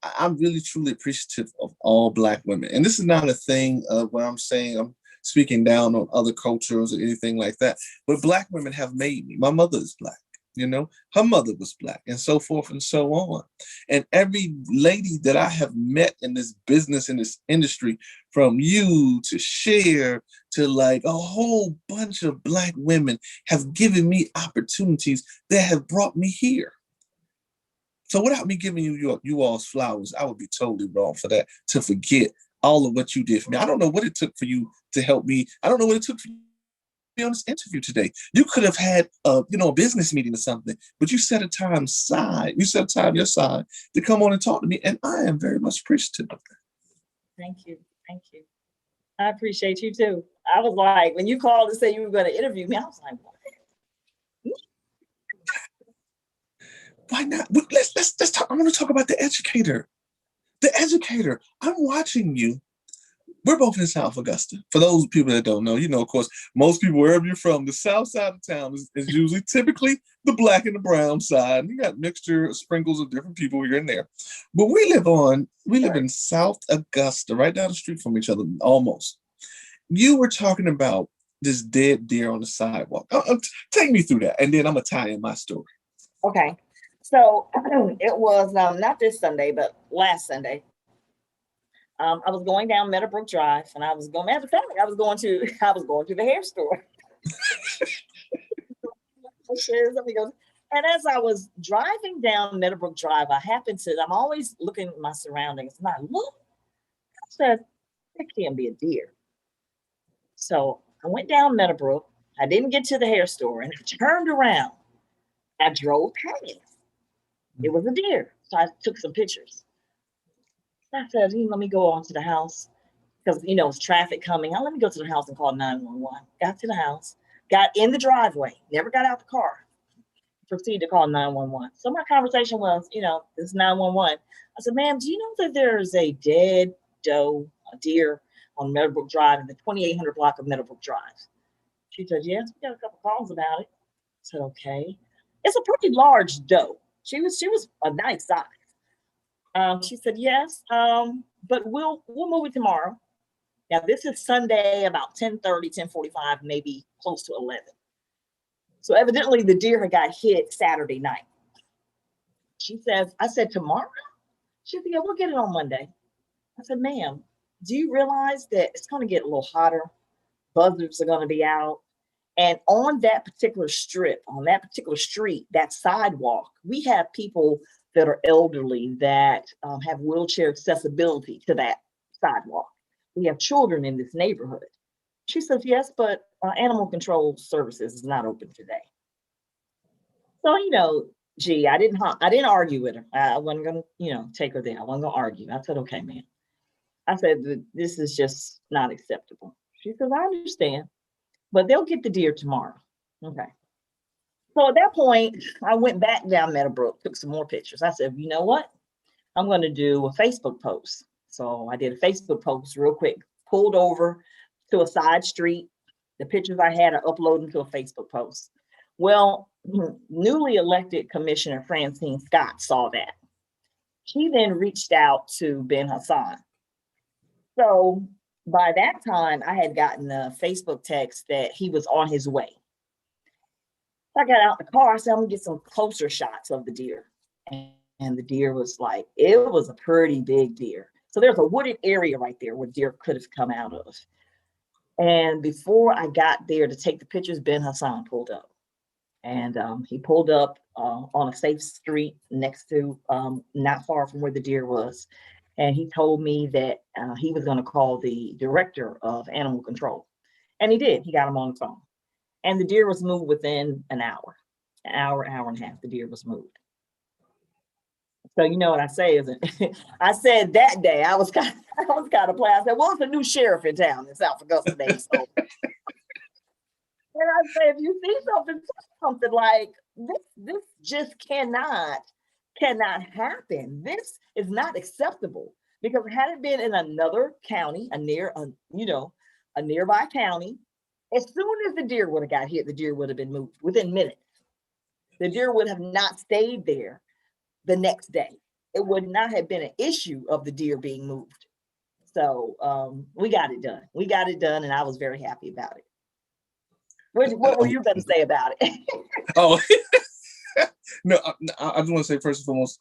I'm really, truly appreciative of all Black women. And this is not a thing where I'm saying I'm speaking down on other cultures or anything like that. But Black women have made me. My mother is Black. Her mother was Black, and so forth and so on. And every lady that I have met in this business, in this industry, from you to Cher to like a whole bunch of Black women, have given me opportunities that have brought me here. So without me giving you all's flowers, I would be totally wrong for that, to forget all of what you did for me. I don't know what it took for you to help me. I don't know what it took for you on this interview today. You could have had a business meeting or something, but you set a time aside. You set a time your side to come on and talk to me, and I am very much appreciative of that. Thank you. I appreciate you too. I was like, when you called to say you were going to interview me, I was like, what? Why not? Let's talk. I want to talk about the educator. The educator. I'm watching you. We're both in South Augusta. For those people that don't know, of course, most people, wherever you're from, the south side of town is usually typically the Black and the brown side. And you got mixture, sprinkles of different people here and there. But we live in South Augusta, right down the street from each other, almost. You were talking about this dead deer on the sidewalk. Take me through that, and then I'm going to tie in my story. Okay. So it was not this Sunday, but last Sunday. I was going down Meadowbrook Drive, and I was going. Matter of fact, I was going to the hair store. And as I was driving down Meadowbrook Drive, I'm always looking at my surroundings, and I said, "It can't be a deer." So I went down Meadowbrook. I didn't get to the hair store, and I turned around. I drove past. It was a deer, so I took some pictures. I said, let me go on to the house because, it's traffic coming. Let me go to the house and call 911. Got to the house, got in the driveway, never got out the car, proceeded to call 911. So my conversation was, this is 911. I said, ma'am, do you know that there's a dead doe, a deer on Meadowbrook Drive in the 2800 block of Meadowbrook Drive? She said, yes, we got a couple calls about it. I said, okay. It's a pretty large doe. She was a nice size. She said, yes, but we'll move it tomorrow. Now, this is Sunday about 10:30, 10:45, maybe close to 11. So evidently the deer had got hit Saturday night. I said, tomorrow? She said, yeah, we'll get it on Monday. I said, ma'am, do you realize that it's going to get a little hotter? Buzzards are going to be out. And on that particular strip, on that particular street, that sidewalk, we have people that are elderly that have wheelchair accessibility to that sidewalk. We have children in this neighborhood. She says, yes, but animal control services is not open today. So, I didn't argue with her. I wasn't going to, take her there. I wasn't going to argue. I said, okay, ma'am. I said, this is just not acceptable. She says, I understand, but they'll get the deer tomorrow. Okay. So at that point, I went back down Meadowbrook, took some more pictures. I said, you know what? I'm going to do a Facebook post. So I did a Facebook post real quick, pulled over to a side street. The pictures I had, I uploaded to a Facebook post. Well, newly elected Commissioner Francine Scott saw that. She then reached out to Ben Hassan. So by that time, I had gotten a Facebook text that he was on his way. I got out the car. I said, I'm gonna get some closer shots of the deer. And the deer was it was a pretty big deer. So there's a wooded area right there where deer could have come out of. And before I got there to take the pictures, Ben Hassan pulled up. And he pulled up on a safe street next to, not far from where the deer was. And he told me that he was going to call the director of animal control. And he did. He got him on the phone. And the deer was moved within an hour, hour and a half. The deer was moved. So you know what I say, isn't it? I said that day I was kind of playing. I said, well, it's a new sheriff in town in South Augusta today. So, and I say, if you see something like this just cannot happen. This is not acceptable, because had it been in another county, a nearby county, as soon as the deer would have got hit, the deer would have been moved within minutes. The deer would have not stayed there the next day. It would not have been an issue of the deer being moved. So we got it done. We got it done, and I was very happy about it. What were you going to say about it? Oh, no, I just want to say, first and foremost,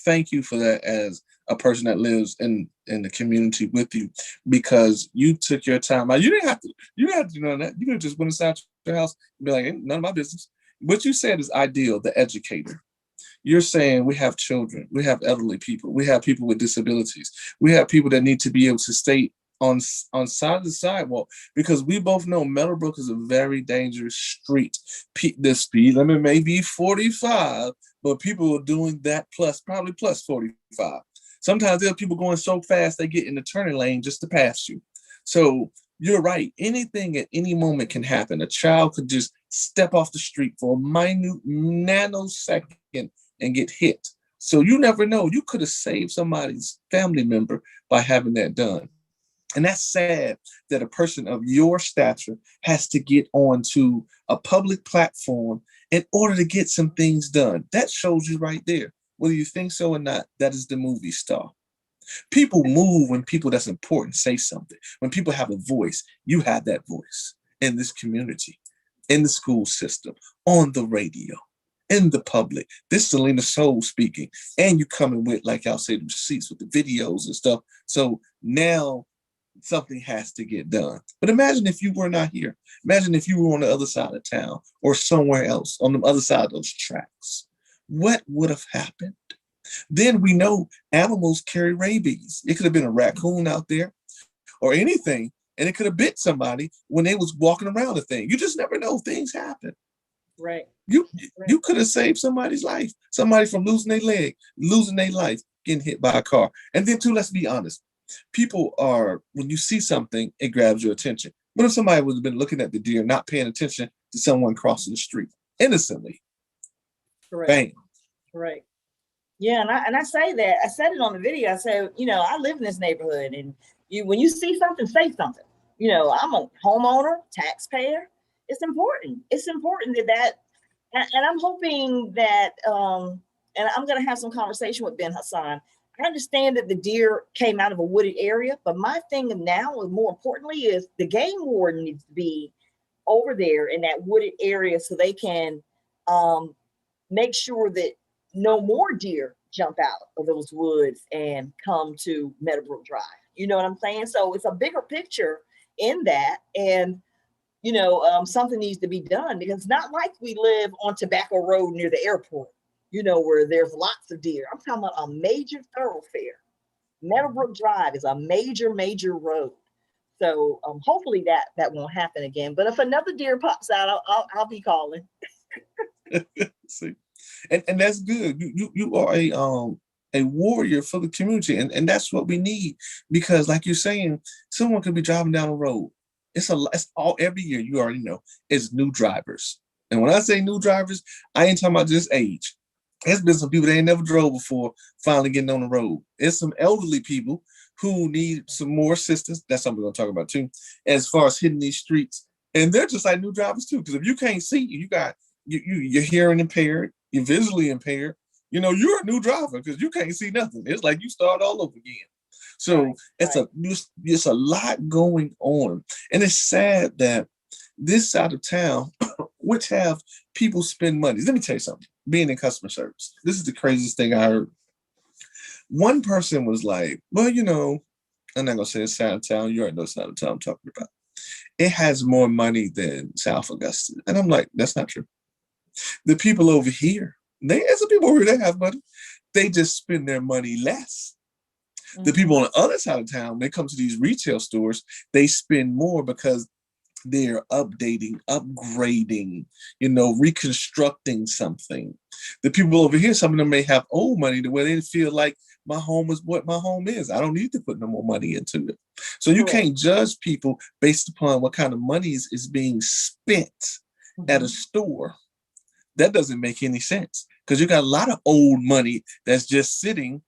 thank you for that, as a person that lives in the community with you, because you took your time out. You didn't have to do none of that. You could have just went inside your house and be like, ain't none of my business. What you said is ideal, the educator. You're saying we have children, we have elderly people, we have people with disabilities, we have people that need to be able to stay on side of the sidewalk, because we both know Meadowbrook is a very dangerous street. The speed limit may be 45, but people are doing that probably plus 45. Sometimes there are people going so fast they get in the turning lane just to pass you. So you're right. Anything at any moment can happen. A child could just step off the street for a minute nanosecond and get hit. So you never know. You could have saved somebody's family member by having that done. And that's sad that a person of your stature has to get onto a public platform in order to get some things done. That shows you right there. Whether you think so or not, that is the movie star. People move when people that's important say something. When people have a voice, you have that voice in this community, in the school system, on the radio, in the public. This Selina Soul speaking, and you coming with, like y'all say, the receipts with the videos and stuff. So now something has to get done. But imagine if you were not here. Imagine if you were on the other side of town or somewhere else on the other side of those tracks. What would have happened? Then we know animals carry rabies. It could have been a raccoon out there or anything, and it could have bit somebody when they was walking around the thing. You just never know. Things happen. Right. You could have saved somebody's life, somebody from losing their leg, losing their life, getting hit by a car. And then too, let's be honest. People are, when you see something, it grabs your attention. What if somebody would have been looking at the deer, not paying attention to someone crossing the street innocently? Correct. Bang. Right. Yeah, and I say that. I said it on the video. I said, I live in this neighborhood, and when you see something, say something. I'm a homeowner, taxpayer. It's important. It's important that and I'm hoping that, and I'm going to have some conversation with Ben Hassan. I understand that the deer came out of a wooded area, but my thing now, more importantly, is the game warden needs to be over there in that wooded area so they can make sure that no more deer jump out of those woods and come to Meadowbrook Drive. You know what I'm saying? So it's a bigger picture in that. And, something needs to be done, because it's not like we live on Tobacco Road near the airport, where there's lots of deer. I'm talking about a major thoroughfare. Meadowbrook Drive is a major road. So hopefully that won't happen again. But if another deer pops out, I'll be calling. See, and that's good. You are a warrior for the community, and that's what we need, because like you're saying, someone could be driving down the road. It's all every year. You already know it's new drivers, and when I say new drivers, I ain't talking about just age. There's been some people that ain't never drove before finally getting on the road. It's some elderly people who need some more assistance. That's something we're gonna talk about too, as far as hitting these streets. And they're just like new drivers too, because if you can't see, you're hearing impaired, you're visually impaired. You're a new driver because you can't see nothing. It's like you start all over again. So it's a lot going on, and it's sad that this side of town, which have people spend money. Let me tell you something. Being in customer service, this is the craziest thing I heard. One person was like, "Well, I'm not gonna say it's side of town. You already know side of town I'm talking about." it has more money than South Augusta. And I'm like, that's not true. The people over here, there's some people who they have money. They just spend their money less. The people on the other side of town, they come to these retail stores, they spend more because they're updating, upgrading, reconstructing something. The people over here, some of them may have old money to where they feel like my home is what my home is. I don't need to put no more money into it. So you can't judge people based upon what kind of money is being spent at a store. That doesn't make any sense because you got a lot of old money that's just sitting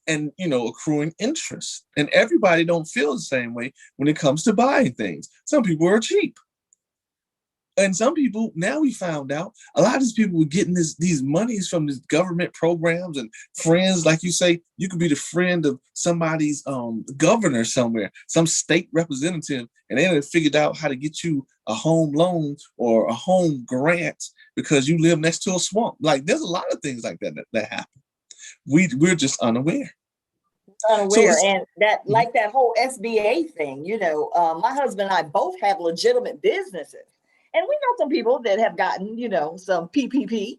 and accruing interest. And everybody don't feel the same way when it comes to buying things. Some people are cheap. And some people, now we found out, a lot of these people were getting these monies from these government programs and friends. Like you say, you could be the friend of somebody's governor somewhere, some state representative, and they have figured out how to get you a home loan or a home grant because you live next to a swamp. Like there's a lot of things like that happen. We're just unaware. And that, like that whole SBA thing, my husband and I both have legitimate businesses. And we know some people that have gotten, some PPP.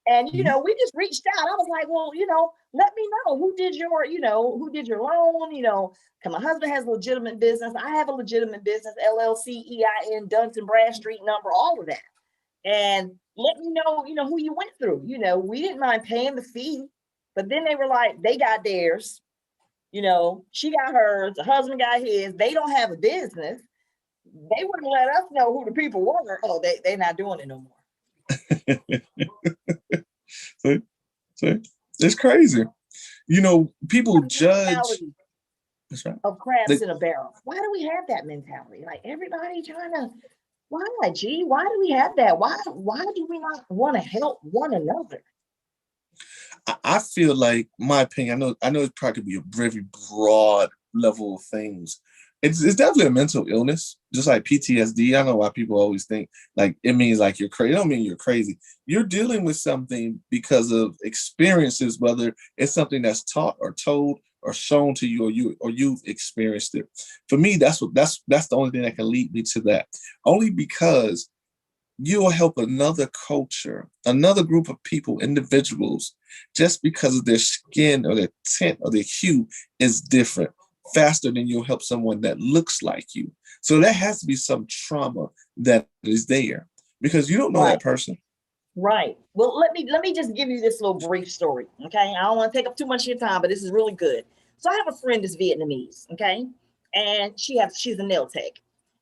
And, we just reached out. I was like, well, let me know who did your loan, because my husband has a legitimate business. I have a legitimate business, LLC, EIN, Dunson, Bradstreet number, all of that. And let me know, who you went through. We didn't mind paying the fee, but then they were like, they got theirs. She got hers, the husband got his. They don't have a business. They wouldn't let us know who the people were. Oh, they're not doing it no more. See? It's crazy. People judge. That's right. Of crabs in a barrel. Why do we have that mentality? Like everybody trying to, why, G? Why do we have that? Why do we not want to help one another? I feel like, my opinion, I know it probably could be a very broad level of things. It's definitely a mental illness, just like PTSD. I know why people always think like it means like you're crazy. It don't mean you're crazy. You're dealing with something because of experiences, whether it's something that's taught or told or shown to you, or you've experienced it. For me, that's the only thing that can lead me to that. Only because you will help another culture, another group of people, individuals, just because of their skin or their tint or their hue is different, faster than you'll help someone that looks like you. So there has to be some trauma that is there because you don't know that person. Right. Well, let me just give you this little brief story. Okay. I don't want to take up too much of your time, but this is really good. So I have a friend that's Vietnamese. Okay. And she's a nail tech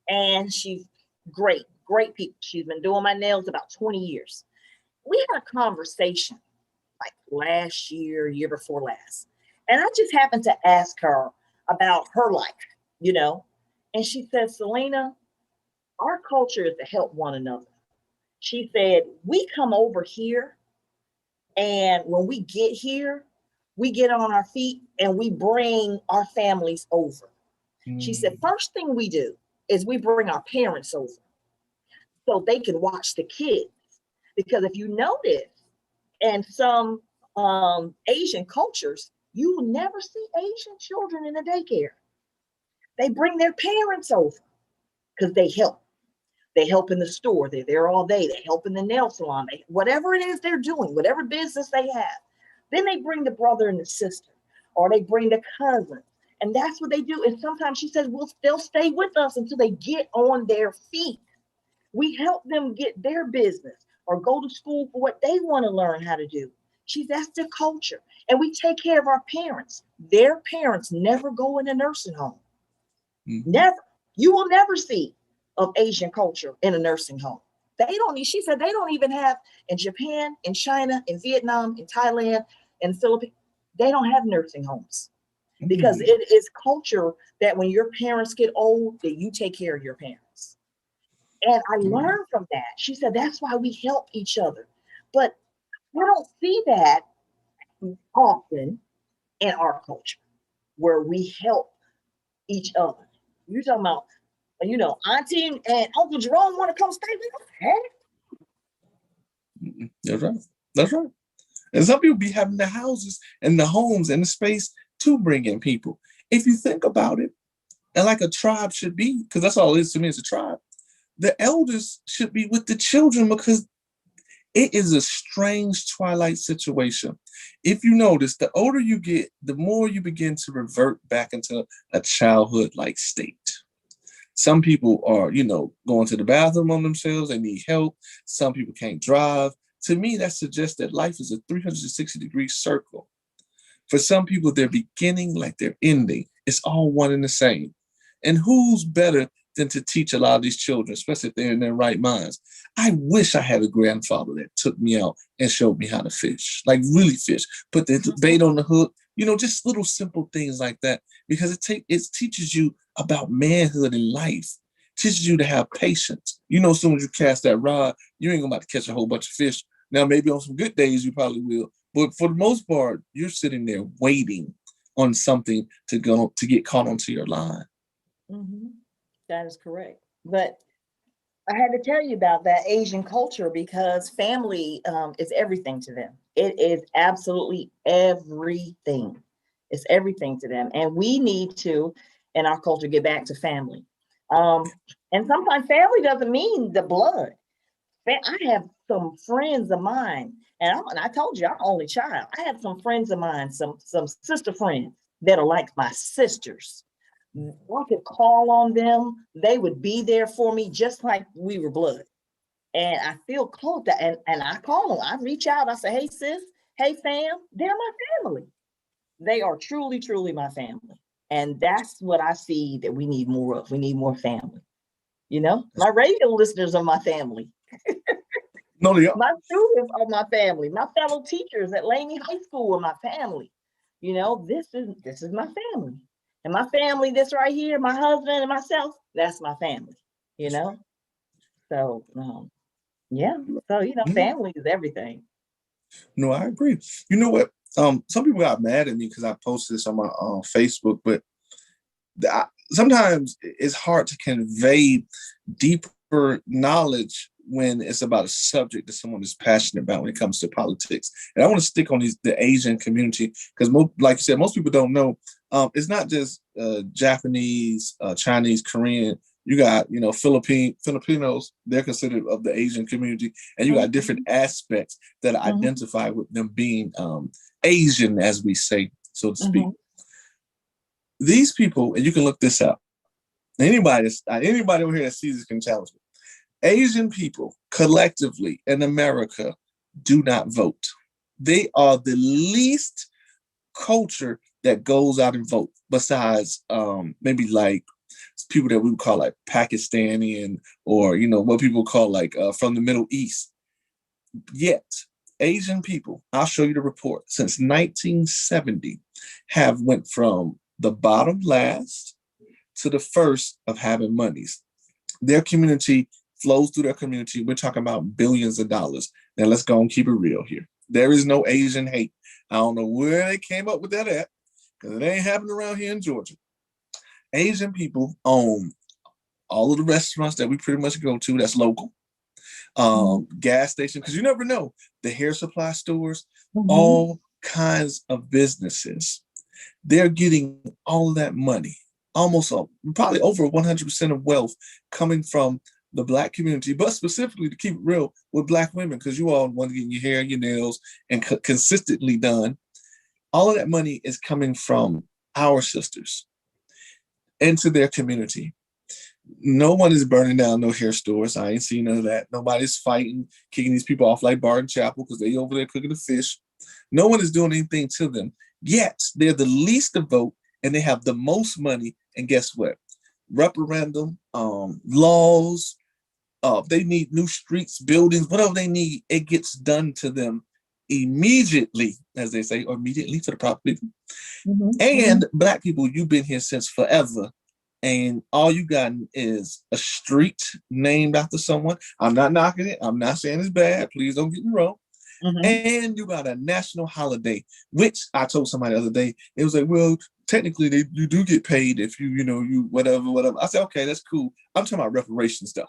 and she's great people. She's been doing my nails about 20 years. We had a conversation like last year before last. And I just happened to ask her about her life, and she said, Selina, our culture is to help one another. She said, we come over here and when we get here, we get on our feet and we bring our families over. She said, first thing we do is we bring our parents over so they can watch the kids. Because if you notice, in some Asian cultures, you will never see Asian children in a daycare. They bring their parents over because they help. They help in the store. They're there all day. They help in the nail salon. Whatever it is they're doing, whatever business they have. Then they bring the brother and the sister, or they bring the cousin. And that's what they do. And sometimes she says, they'll stay with us until they get on their feet. We help them get their business or go to school for what they want to learn how to do. That's their culture. And we take care of our parents. Their parents never go in a nursing home. Never. You will never see of Asian culture in a nursing home. She said they don't even have in Japan, in China, in Vietnam, in Thailand, in the Philippines, they don't have nursing homes because it is culture that when your parents get old, that you take care of your parents. And I learned from that. She said, that's why we help each other. But we don't see that often in our culture where we help each other. You're talking about, Auntie and Uncle Jerome want to come stay with us. Hey? That's right. And some people be having the houses and the homes and the space to bring in people. If you think about it, And like a tribe should be, because that's all it is to me, it's a tribe. The elders should be with the children because it is a strange twilight situation. If you notice, the older you get, the more you begin to revert back into a childhood-like state. Some people are, going to the bathroom on themselves. They need help. Some people can't drive. To me, that suggests that life is a 360-degree circle. For some people, they're beginning like they're ending. It's all one and the same. And who's better than to teach a lot of these children, especially if they're in their right minds? I wish I had a grandfather that took me out and showed me how to fish, like really fish, put the bait on the hook, just little simple things like that, because it teaches you about manhood and life, teaches you to have patience. As soon as you cast that rod, you ain't gonna about to catch a whole bunch of fish. Now, maybe on some good days, you probably will, but for the most part, you're sitting there waiting on something to get caught onto your line. Mm-hmm. That is correct. But I had to tell you about that Asian culture because family is everything to them. It is absolutely everything. It's everything to them. And we need to, in our culture, get back to family. And sometimes family doesn't mean the blood. I have some friends of mine, and I told you I'm only child. I have some friends of mine, some sister friends that are like my sisters. I could call on them. They would be there for me just like we were blood. And I feel close to, and I call them. I reach out. I say, hey, sis, hey, fam. They're my family. They are truly, truly my family. And that's what I see that we need more of. We need more family. My radio listeners are my family. No, they are. My students are my family. My fellow teachers at Laney High School are my family. This is my family. And my family, this right here, my husband and myself, that's my family, So, yeah. So, family is everything. No, I agree. You know what? Some people got mad at me because I posted this on my Facebook, but sometimes it's hard to convey deeper knowledge when it's about a subject that someone is passionate about when it comes to politics. And I want to stick on the Asian community because, like you said, most people don't know. It's not just Japanese, Chinese, Korean. You got, Filipinos, they're considered of the Asian community. And you got different aspects that identify with them being Asian, as we say, so to speak. These people, and you can look this up. Anybody over here that sees this can challenge me. Asian people collectively in America do not vote. They are the least culture that goes out and vote, besides maybe like people that we would call like Pakistani or what people call like from the Middle East. Yet Asian people, I'll show you the report, since 1970 have went from the bottom last to the first of having monies. Their community flows through their community. We're talking about billions of dollars. Now let's go and keep it real here. There is no Asian hate. I don't know where they came up with that at, because it ain't happening around here in Georgia. Asian people own all of the restaurants that we pretty much go to that's local. Gas station, because you never know. The hair supply stores, all kinds of businesses. They're getting all of that money, almost probably over 100% of wealth coming from the Black community, but specifically, to keep it real, with Black women, because you all want to get your hair, your nails, and consistently done. All of that money is coming from our sisters into their community. No one is burning down no hair stores. I ain't seen none of that. Nobody's fighting, kicking these people off like Barton Chapel because they over there cooking the fish. No one is doing anything to them. Yet they're the least to vote, and they have the most money. And guess what? Referendum, laws, they need new streets, buildings, whatever they need, it gets done to them immediately, as they say, or immediately for the proper people. And Black people, you've been here since forever, and all you got is a street named after someone. I'm not knocking it. I'm not saying it's bad. Please don't get me wrong. And you got a national holiday, which I told somebody the other day. It was like, well, technically you do get paid if you whatever. I said, okay, that's cool. I'm talking about reparations though.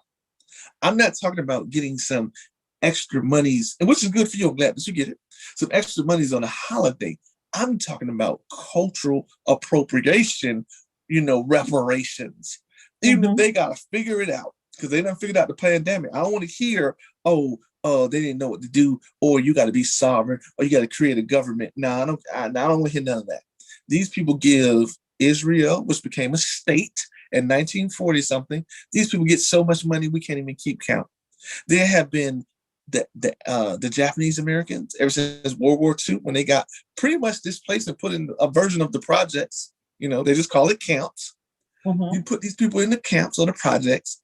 I'm not talking about getting some extra monies, and which is good for you. I'm glad that you get it. Some extra monies on a holiday. I'm talking about cultural appropriation reparations. Even if they got to figure it out, because they done figured out the pandemic. I don't want to hear, they didn't know what to do, or you got to be sovereign, or you got to create a government. No, I don't want to hear none of that. These people give Israel, which became a state in 1940 something. These people get so much money we can't even keep count. There have been the Japanese Americans ever since World War II, when they got pretty much displaced and put in a version of the projects. They just call it camps. You put these people in the camps or the projects,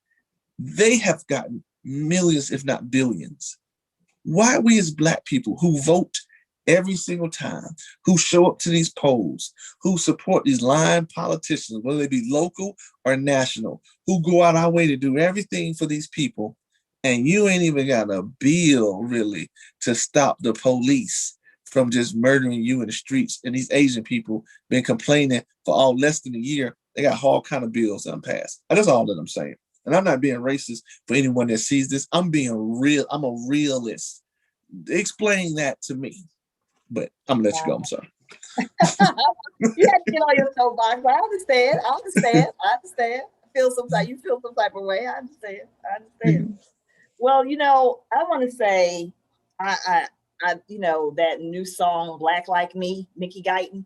they have gotten millions, if not billions. Why are we as Black people who vote every single time, who show up to these polls, who support these lying politicians, whether they be local or national, who go out our way to do everything for these people, and you ain't even got a bill really to stop the police from just murdering you in the streets? And these Asian people been complaining for less than a year. They got all kind of bills unpassed. And that's all that I'm saying. And I'm not being racist for anyone that sees this. I'm being real. I'm a realist. Explain that to me. But I'm gonna let you go. I'm sorry. You had to get on your soapbox. I understand. You feel some type of way. I understand. Mm-hmm. Well, I want to say, I that new song, Black Like Me, Mickey Guyton.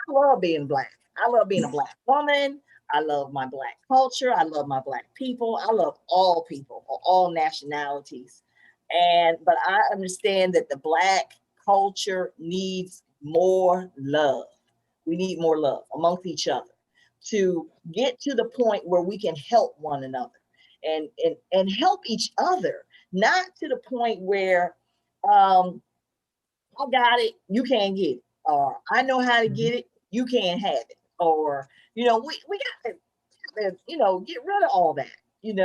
I love being Black. I love being a Black woman. I love my Black culture. I love my Black people. I love all people, all nationalities. But I understand that the Black culture needs more love. We need more love amongst each other to get to the point where we can help one another and help each other, not to the point where I got it, you can't get it, or I know how to get it, you can't have it, or we got to get rid of all that. I'm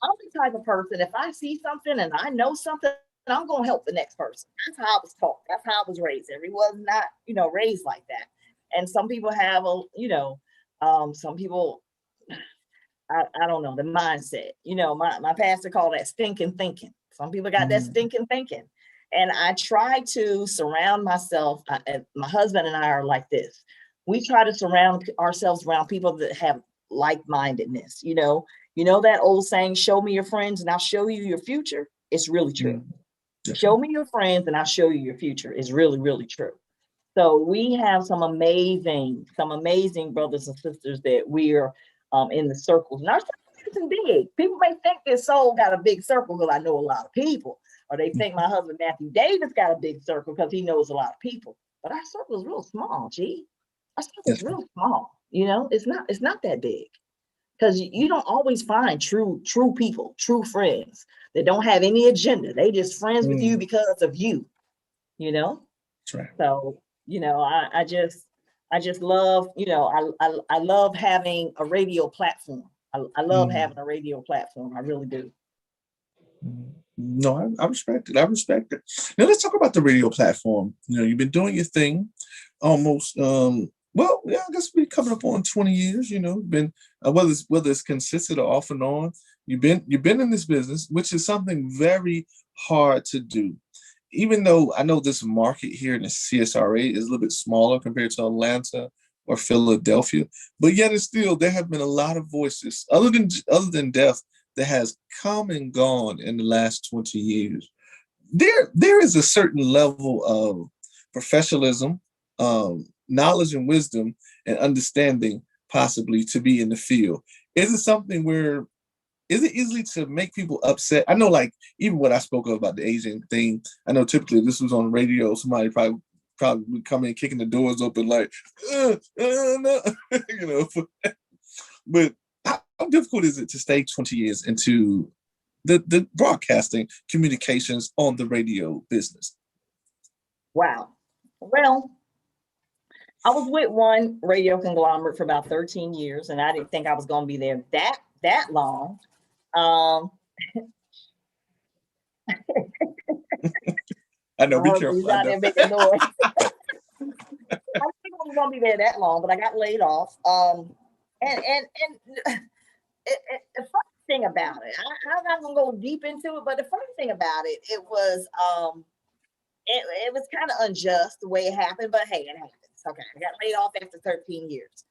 the type of person, if I see something and I know something, I'm going to help the next person. That's how I was taught. That's how I was raised. Everyone's not, raised like that. And some people have some people, I don't know, the mindset. My pastor called that stinking thinking. Some people got that stinking thinking. And I try to surround myself. My husband and I are like this. We try to surround ourselves around people that have like-mindedness. That old saying, show me your friends and I'll show you your future. It's really true. Show me your friends and I'll show you your future. It's really, really true. So we have some amazing brothers and sisters that we're in the circles. And our circle isn't big. People may think this soul got a big circle because I know a lot of people. Or they think my husband, Matthew Davis, got a big circle because he knows a lot of people. But our circle is real small, G. Our circle is real small. It's not that big. Because you don't always find true people, true friends that don't have any agenda. They just friends with you because of you, That's right. So, I just love, I love having a radio platform. I love having a radio platform. I really do. No, I respect it. Now let's talk about the radio platform. You've been doing your thing almost, I guess we're coming up on 20 years, been whether it's consistent or off and on, you've been in this business, which is something very hard to do. Even though I know this market here in the CSRA is a little bit smaller compared to Atlanta or Philadelphia, but yet it's still, there have been a lot of voices other than death that has come and gone in the last 20 years. There is a certain level of professionalism, knowledge and wisdom and understanding possibly to be in the field. Is it something where, is it easy to make people upset? I know, like, even what I spoke of about the Asian thing, I know typically this was on the radio, somebody probably would come in kicking the doors open like, no. But how difficult is it to stay 20 years into the broadcasting communications on the radio business? Wow. Well, I was with one radio conglomerate for about 13 years, and I didn't think I was going to be there that long. I know, be careful. He's out there making noise. I think I was going to be there that long, but I got laid off. And the funny thing about it, I'm not going to go deep into it, but the funny thing about it, it was kind of unjust the way it happened, but hey, it happens. Okay, I got laid off after 13 years.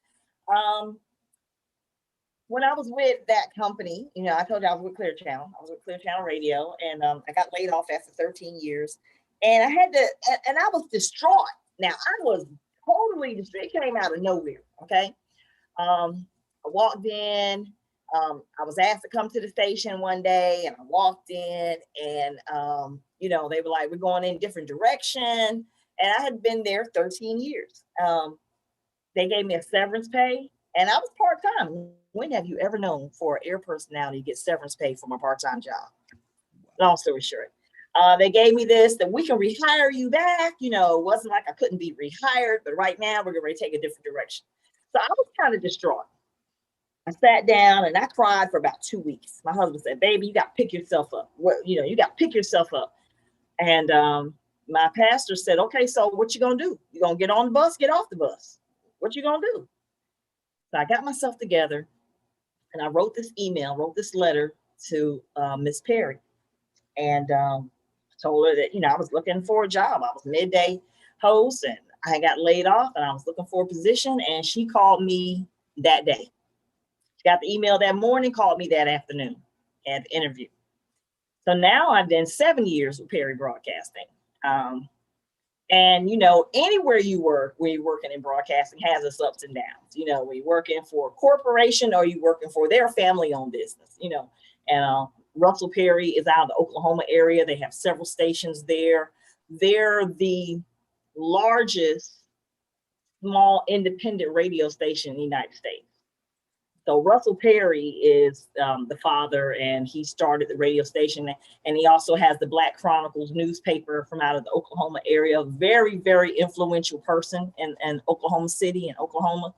When I was with that company, you know, I told you I was with Clear Channel. I was with Clear Channel Radio, and I got laid off after 13 years. And I had to, and I was distraught. Now, I was totally distraught. It came out of nowhere, okay? I walked in. I was asked to come to the station one day, and I walked in, and, you know, they were like, we're going in a different direction. And I had been there 13 years. They gave me a severance pay, and I was part-time. When have you ever known for an air personality to get severance pay from a part-time job? Long story short, they gave me this, that we can rehire you back. You know, it wasn't like I couldn't be rehired, but right now we're going to take a different direction. So I was kind of distraught. I sat down and I cried for about 2 weeks. My husband said, baby, you got to pick yourself up. You know, you got to pick yourself up. And my pastor said, okay, so what you going to do? You going to get on the bus, get off the bus? What you going to do? So I got myself together and I wrote this letter to Miss Perry. And told her that, you know, I was looking for a job. I was midday host and I got laid off and I was looking for a position. And she called me that day. She got the email that morning, called me that afternoon at the interview. So now I've been 7 years with Perry Broadcasting. And, you know, anywhere you work, when you're working in broadcasting, has its ups and downs. You know, when you're working for a corporation or you're working for their family-owned business, you know. And Russell Perry is out of the Oklahoma area. They have several stations there. They're the largest small independent radio station in the United States. So Russell Perry is the father, and he started the radio station, and he also has the Black Chronicles newspaper from out of the Oklahoma area. Very, very influential person in Oklahoma City and Oklahoma.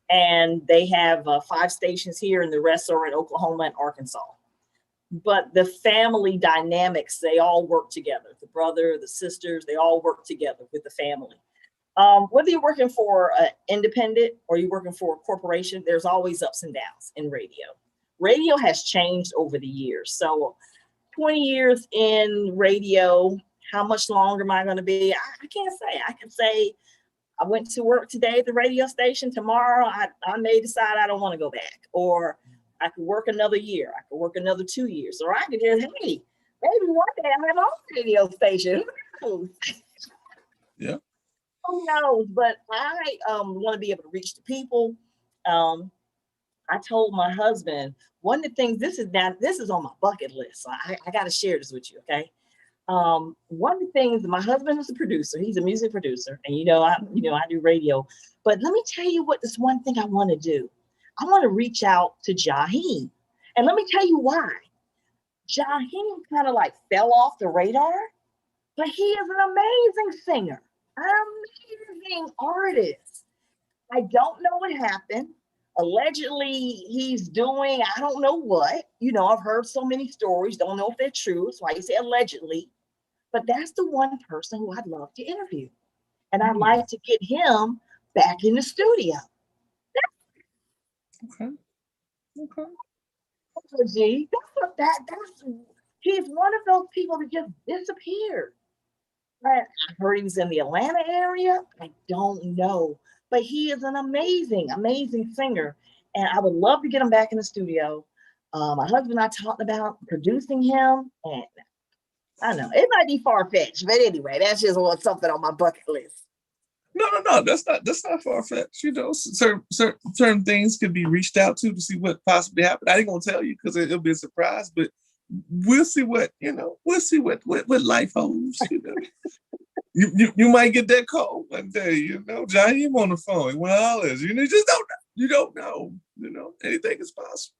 And they have 5 stations here, and the rest are in Oklahoma and Arkansas. But the family dynamics, they all work together. The brother, the sisters, they all work together with the family. Whether you're working for an independent or you're working for a corporation, there's always ups and downs in radio. Radio has changed over the years. So 20 years in radio, how much longer am I going to be? I can't say. I can say I went to work today at the radio station. Tomorrow, I may decide I don't want to go back. Or I could work another year. I could work another 2 years. Or I could just, hey, maybe one day I'll have my own radio station. Yeah. Who knows? But I want to be able to reach the people. I told my husband, one of the things, this is on my bucket list. So I got to share this with you, okay? One of the things, my husband is a producer. He's a music producer, and I do radio. But let me tell you what this one thing I want to do. I want to reach out to Jaheim, and let me tell you why. Jaheim kind of like fell off the radar, but he is an amazing singer, an amazing artist. I don't know what happened. Allegedly, he's doing, I don't know what. I've heard so many stories, don't know if they're true. That's why you say allegedly. But that's the one person who I'd love to interview. And I'd like to get him back in the studio. Okay. He's one of those people that just disappeared. I heard he was in the Atlanta area. I don't know. But he is an amazing, amazing singer. And I would love to get him back in the studio. My husband and I talked about producing him. And I don't know, it might be far-fetched. But anyway, that's just something on my bucket list. No, that's not far-fetched. Certain things could be reached out to see what possibly happened. I ain't gonna tell you because it'll be a surprise, but we'll see what life holds. You might get that call one day. Jaheim on the phone. Well, you just don't know. You don't know. Anything is possible.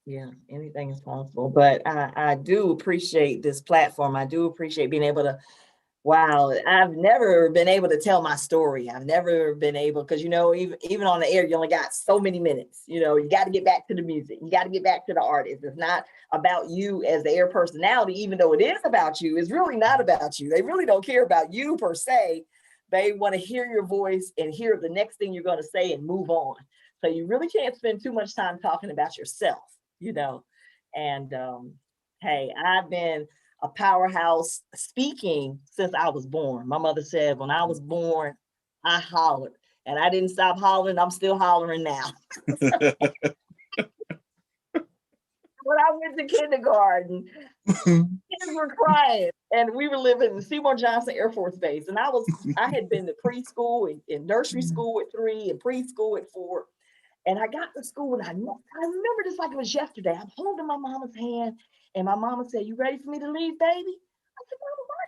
Yeah, anything is possible. But I do appreciate this platform. I do appreciate being able to. Wow, I've never been able to tell my story. I've never been able, because even on the air, you only got so many minutes. You got to get back to the music. You got to get back to the artist. It's not about you as the air personality, even though it is about you. It's really not about you. They really don't care about you per se. They want to hear your voice and hear the next thing you're going to say and move on. So you really can't spend too much time talking about yourself, And hey, I've been a powerhouse speaking since I was born. My mother said when I was born, I hollered. And I didn't stop hollering. I'm still hollering now. When I went to kindergarten, kids were crying, and we were living in Seymour Johnson Air Force Base. And I had been to preschool and nursery school at 3 and preschool at 4. And I got to school, and I remember this like it was yesterday. I'm holding my mama's hand, and my mama said, "You ready for me to leave, baby?" I said, "Mama, why?"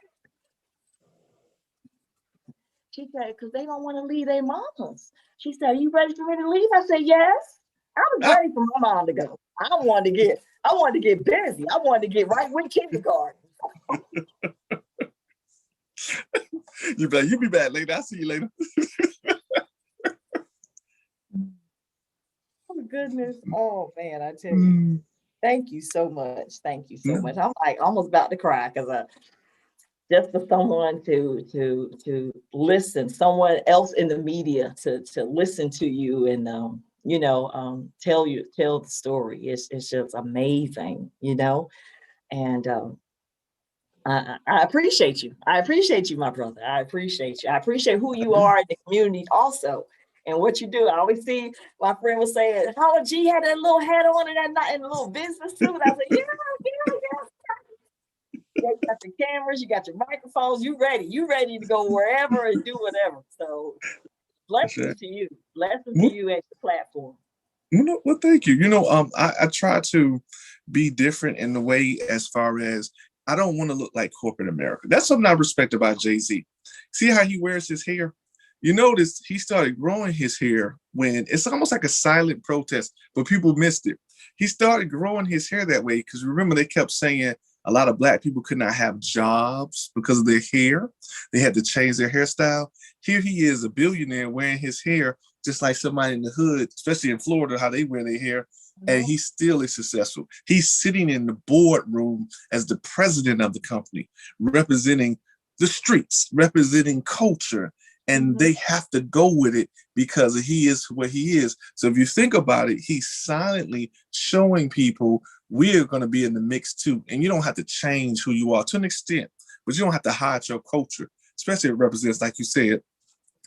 She said, "Because they don't want to leave their mamas." She said, "Are you ready for me to leave?" I said, "Yes." I was ready for my mom to go. I wanted to get busy. I wanted to get right with kindergarten. You be like, "You be back later. I'll see you later." Oh goodness. Oh man, I tell you. Thank you so much. Thank you so much. I'm like almost about to cry because just for someone to listen, someone else in the media to listen to you and tell the story. It's just amazing, and I appreciate you. I appreciate you, my brother. I appreciate you. I appreciate who you are in the community also and what you do. I always see my friend was saying, "How G had that little hat on and that night in a little business suit." I said, yeah. You got the cameras, you got your microphones, you ready to go wherever and do whatever. So blessings to you. Blessings to you at the platform. Well, thank you. I try to be different in the way as far as I don't want to look like corporate America. That's something I respect about Jay-Z. See how he wears his hair? You notice he started growing his hair when it's almost like a silent protest, but people missed it. He started growing his hair that way because remember they kept saying a lot of Black people could not have jobs because of their hair. They had to change their hairstyle. Here he is, a billionaire wearing his hair just like somebody in the hood, especially in Florida, how they wear their hair. And he still is successful. He's sitting in the boardroom as the president of the company, representing the streets, representing culture. And they have to go with it because he is what he is. So if you think about it, he's silently showing people we're going to be in the mix too. And you don't have to change who you are to an extent, but you don't have to hide your culture, especially if it represents, like you said,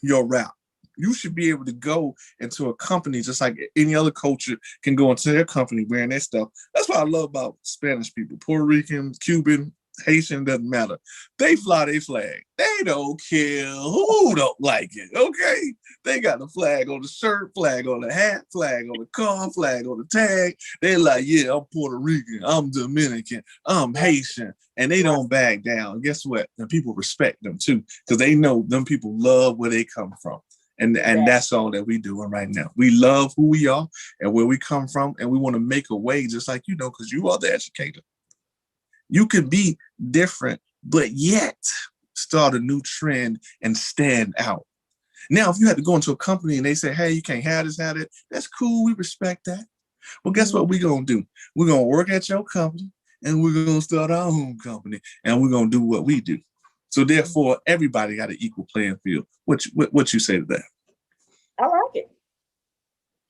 your rap. You should be able to go into a company just like any other culture can go into their company wearing their stuff. That's what I love about Spanish people, Puerto Rican, Cuban, Haitian, doesn't matter. They fly their flag. They don't care who don't like it, okay? They got the flag on the shirt, flag on the hat, flag on the car, flag on the tag. They're like, yeah, I'm Puerto Rican, I'm Dominican, I'm Haitian. And they don't back down. And guess what? And people respect them too because they know them people love where they come from. And that's all that we're doing right now. We love who we are and where we come from, and we want to make a way just like because you are the educator. You could be different, but yet start a new trend and stand out. Now, if you had to go into a company and they say, hey, you can't have this, have that, that's cool. We respect that. Well, guess what we're going to do? We're going to work at your company and we're going to start our own company and we're going to do what we do. So therefore, everybody got an equal playing field. What you say to that? I like it.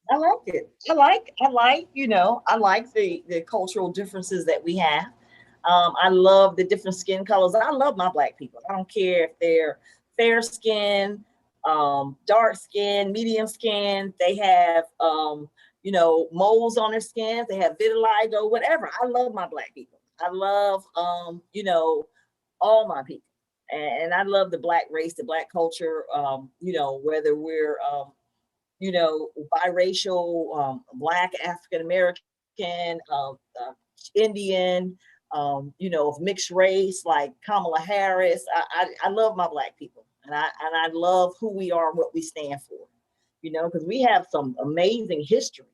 I like the cultural differences that we have. I love the different skin colors. I love my Black people. I don't care if they're fair skin, dark skin, medium skin. They have, moles on their skins. They have vitiligo, whatever. I love my Black people. I love, all my people. And I love the Black race, the Black culture, whether we're, biracial, Black, African-American, Indian, of mixed race, like Kamala Harris. I love my Black people. And I love who we are and what we stand for, because we have some amazing history.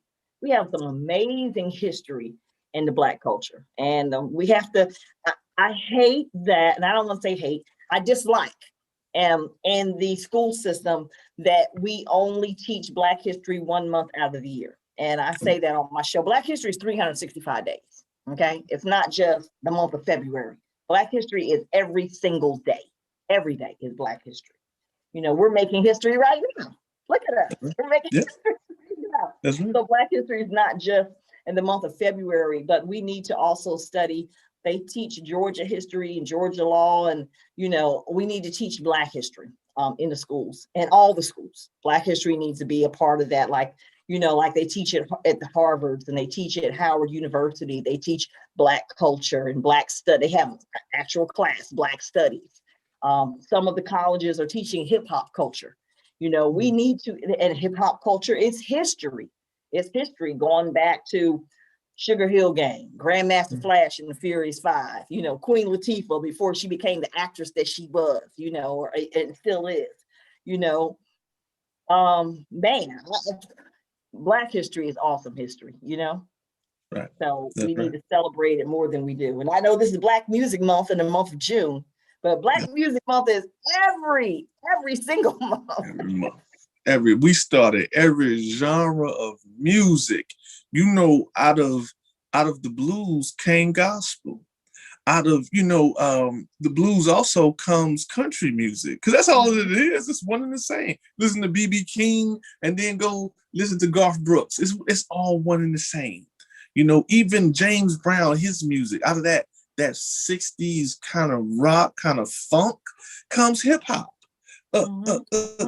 We have some amazing history in the Black culture. And we have to, I hate that, and I don't want to say hate, I dislike in the school system that we only teach Black history 1 month out of the year. And I say that on my show. Black history is 365 days, okay? It's not just the month of February. Black history is every single day. Every day is Black history. We're making history right now. Look at us. We're making history right now. That's right. So Black history is not just in the month of February, but we need to also study. They teach Georgia history and Georgia law, and we need to teach Black history. in the schools, and all the schools. Black history needs to be a part of that. Like, like they teach it at the Harvards, and they teach it at Howard University. They teach Black culture and Black study. They have an actual class, Black studies. Some of the colleges are teaching hip hop culture. We need to, and hip hop culture is history. It's history going back to Sugar Hill Gang, Grandmaster Flash in the Furious Five, Queen Latifah before she became the actress that she was, and still is, man, Black history is awesome history, Right. So That's we right. need to celebrate it more than we do. And I know this is Black Music Month in the month of June, but Black Music Month is every single month. Every month. We started every genre of music. Out of the blues came gospel. Out of the blues also comes country music, because that's all it is. It's one and the same. Listen to B.B. King and then go listen to Garth Brooks. It's all one and the same. Even James Brown, his music, out of that 60s kind of rock, kind of funk, comes hip hop.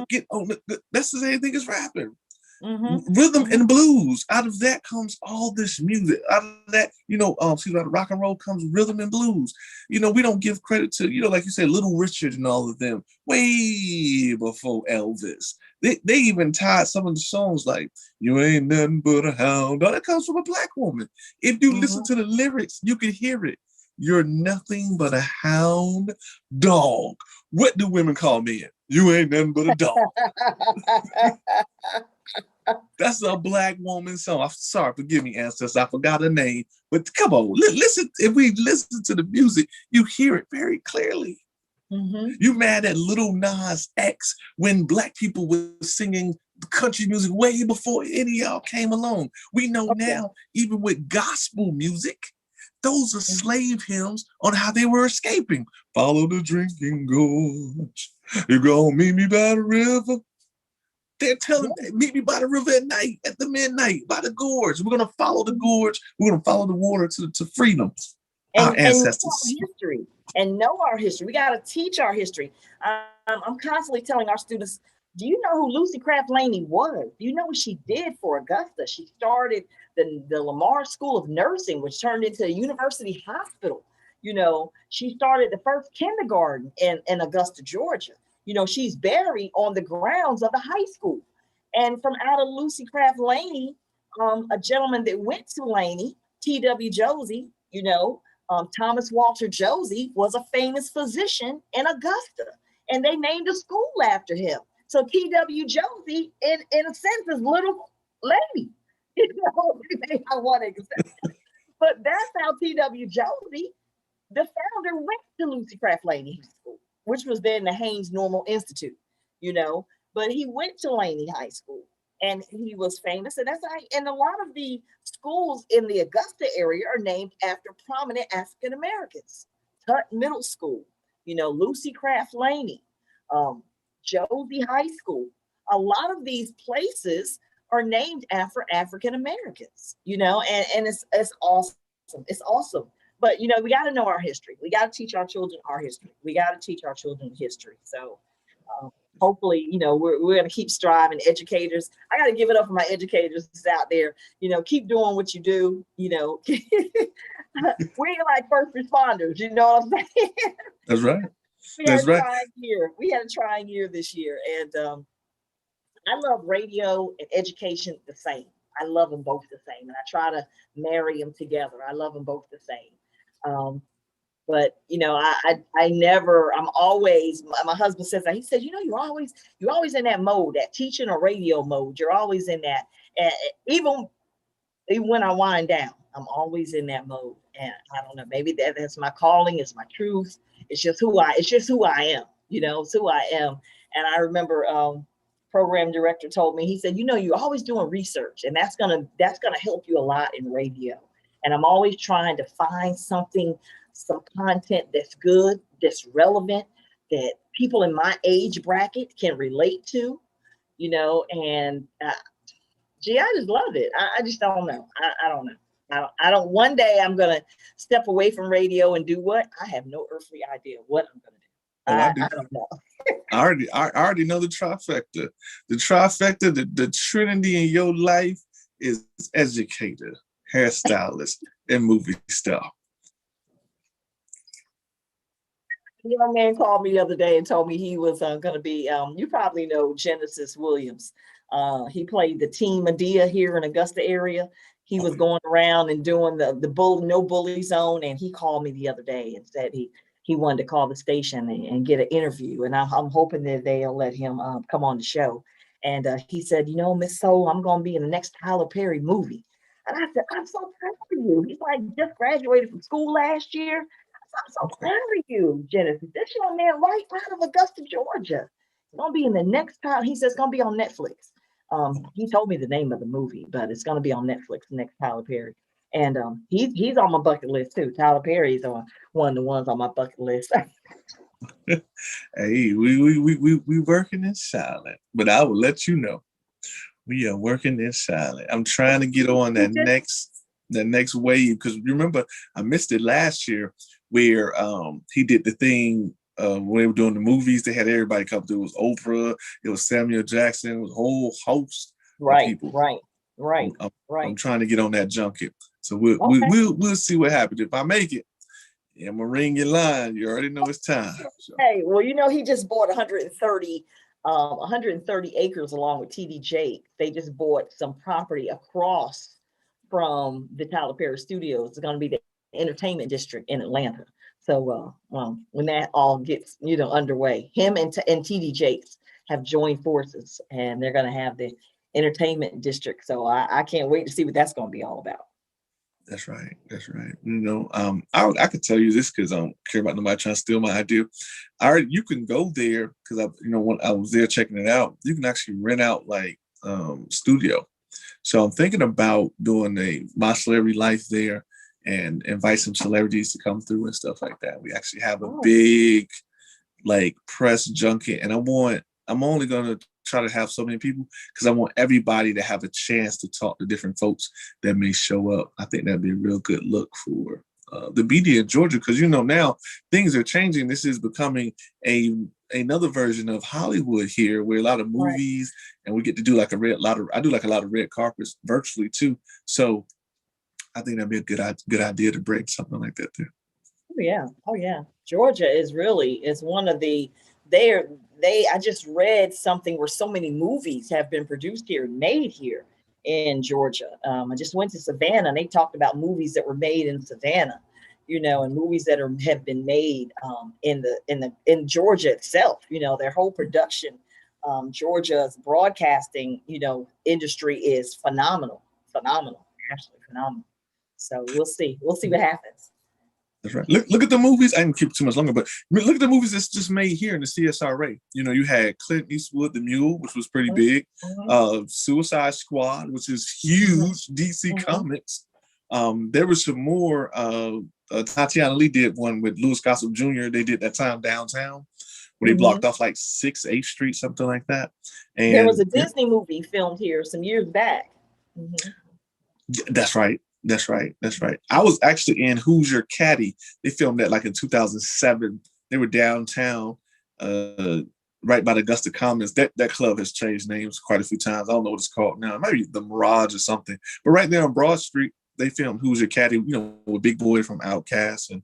Get on that's the same thing as rapping. Rhythm and blues. Out of that comes all this music. Out of that, out of rock and roll comes rhythm and blues. We don't give credit to, like you said, Little Richard and all of them way before Elvis. They even tied some of the songs like "You Ain't Nothing But a Hound." All that comes from a Black woman. If you listen to the lyrics, you can hear it. You're nothing but a hound dog. What do women call men? You ain't nothing but a dog. That's a Black woman song. I'm sorry, forgive me, ancestors. I forgot her name. But come on, listen. If we listen to the music, you hear it very clearly. You mad at Lil Nas X when Black people were singing country music way before any of y'all came along. We know now, even with gospel music, those are slave hymns on how they were escaping. Follow the drinking gorge. You're gonna meet me by the river. They're telling, meet me by the river at night, at the midnight, by the gorge. We're gonna follow the gorge. We're gonna follow the water to freedom. Our ancestors. Know our history. We gotta teach our history. I'm constantly telling our students, do you know who Lucy Craft Laney was? Do you know what she did for Augusta? She started the Lamar School of Nursing, which turned into a university hospital. She started the first kindergarten in Augusta, Georgia. She's buried on the grounds of the high school. And from out of Lucy Craft Laney, a gentleman that went to Laney, T.W. Josie, Thomas Walter Josie was a famous physician in Augusta, and they named a school after him. So T.W. Josie, in a sense, is little lady. I want to accept. But that's how T.W. Josie, the founder, went to Lucy Craft Laney School, which was then the Haynes Normal Institute, But he went to Laney High School, and he was famous. And and a lot of the schools in the Augusta area are named after prominent African Americans. Tut Middle School, Lucy Craft Laney, Josie High School. A lot of these places are named after African Americans, and it's awesome. It's awesome. But we got to know our history. We got to teach our children our history. We got to teach our children history. So hopefully, we're going to keep striving. Educators, I got to give it up for my educators out there. Keep doing what you do. We ain't like first responders. You know what I'm saying? That's right. We had a trying year this year, and I love radio and education the same. I love them both the same, and I try to marry them together. I love them both the same. But I'm always, my husband says that, he says, you're always in that mode, that teaching or radio mode. You're always in that. And even when I wind down, I'm always in that mode. And I don't know, maybe that's my calling. It's my truth. It's just who I am, it's who I am. And I remember, program director told me, he said, you're always doing research, and that's gonna help you a lot in radio. And I'm always trying to find some content that's good, that's relevant, that people in my age bracket can relate to, and gee, I just love it. I just don't know. I don't know. I don't, one day I'm going to step away from radio and do what? I have no earthly idea what I'm going to do. I don't know. I already know the trifecta. The trifecta, the trinity in your life is educator, hairstylist, and movie star. A young man called me the other day and told me he was going to be, you probably know Genesis Williams. He played the Team Medea here in Augusta area. He was going around and doing the no bully zone. And he called me the other day and said he wanted to call the station and get an interview. And I'm hoping that they'll let him come on the show. And he said, Miss Soul, I'm going to be in the next Tyler Perry movie. And I said, I'm so proud of you. He's like just graduated from school last year. I'm so proud of you, Genesis. This young man right out of Augusta, Georgia. It's gonna be in the next time. He says it's gonna be on Netflix. He told me the name of the movie, but it's gonna be on Netflix next Tyler Perry. And he's on my bucket list too. Tyler Perry's on one of the ones on my bucket list. Hey, we working in silent, but I will let you know. We are working in silent. I'm trying to get on that next wave, because remember I missed it last year where he did the thing when they were doing the movies. They had everybody come through. It was Oprah, it was Samuel Jackson, it was a whole host of people. Right. I'm trying to get on that junket. So we'll see what happens. If I make it, I'm gonna ring your line. You already know it's time. So. Hey, well, he just bought 130 acres along with TD Jakes. They just bought some property across from the Tyler Perry Studios. It's going to be the entertainment district in Atlanta. So when that all gets underway, him and TD Jakes have joined forces, and they're going to have the entertainment district. So I can't wait to see what that's going to be all about. That's right. I could tell you this because I don't care about nobody trying to steal my idea. You can go there because when I was there checking it out, you can actually rent out like studio. So I'm thinking about doing My Celebrity Life there and invite some celebrities to come through and stuff like that. We actually have a big like press junket, and I'm only gonna try to have so many people because I want everybody to have a chance to talk to different folks that may show up. I think that'd be a real good look for the BD in Georgia, because now things are changing. This is becoming another version of Hollywood here, where a lot of movies, and we get to do I do like a lot of red carpets virtually too. So I think that'd be a good idea to break something like that there. Oh yeah. Georgia is one of the I just read something where so many movies have been produced here, made here in Georgia. I just went to Savannah, and they talked about movies that were made in Savannah, and movies that have been made in Georgia itself. Their whole production. Georgia's broadcasting, industry is phenomenal, absolutely phenomenal. So we'll see what happens. That's right. Look at the movies. I didn't keep it too much longer, but look at the movies that's just made here in the CSRA. You had Clint Eastwood, The Mule, which was pretty big. Suicide Squad, which is huge. DC Comics. There was some more. Tatiana Lee did one with Louis Gossett Jr. They did that time downtown, where they blocked off like 6th, 8th Street, something like that. And there was a Disney movie filmed here some years back. That's right. I was actually in Who's Your Caddy. They filmed that like in 2007. They were downtown, right by the Augusta Commons. That club has changed names quite a few times. I don't know what it's called now. Maybe the Mirage or something. But right there on Broad Street, they filmed Who's Your Caddy, with Big Boy from Outkast. And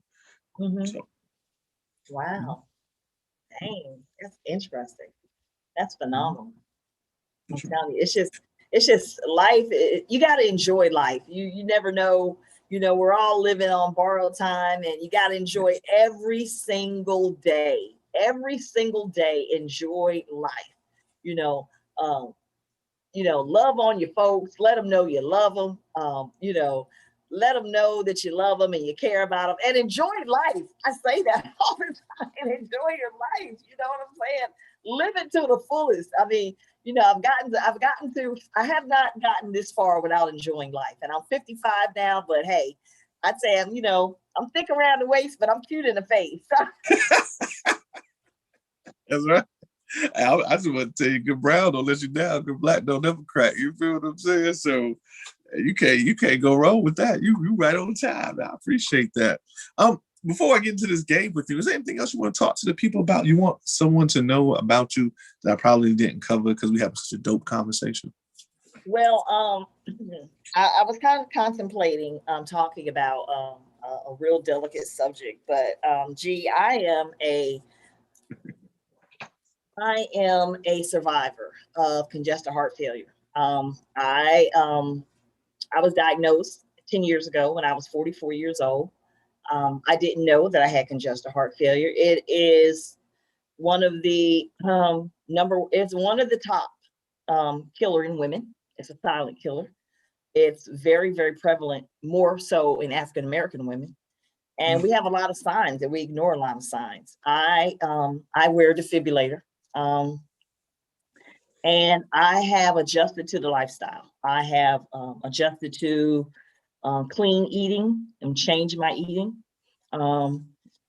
so. Wow. Dang, that's interesting. That's phenomenal. I'm telling you, it's just life. You got to enjoy life. You never know. We're all living on borrowed time, and you got to enjoy every single day. Every single day, enjoy life. Love on your folks. Let them know you love them. Let them know that you love them and you care about them, and enjoy life. I say that all the time. Enjoy your life. You know what I'm saying? Live it to the fullest. I mean, I have not gotten this far without enjoying life. And I'm 55 now, but hey, I'd say I'm thick around the waist, but I'm cute in the face. That's right. I just want to tell you, good brown don't let you down, good black don't ever crack. You feel what I'm saying? So you can't go wrong with that. You right on time. I appreciate that. before I get into this game with you, is there anything else you want to talk to the people about? You want someone to know about you that I probably didn't cover because we have such a dope conversation? Well, I was kind of contemplating talking about a real delicate subject, but G, I am a survivor of congestive heart failure. I was diagnosed 10 years ago when I was 44 years old. I didn't know that I had congestive heart failure. It is one of the it's one of the top killer in women. It's a silent killer. It's very, very prevalent, more so in African American women. And we have a lot of signs that we ignore a lot of signs. I wear a defibrillator. And I have adjusted to the lifestyle. I have adjusted to clean eating and changing my eating. I'm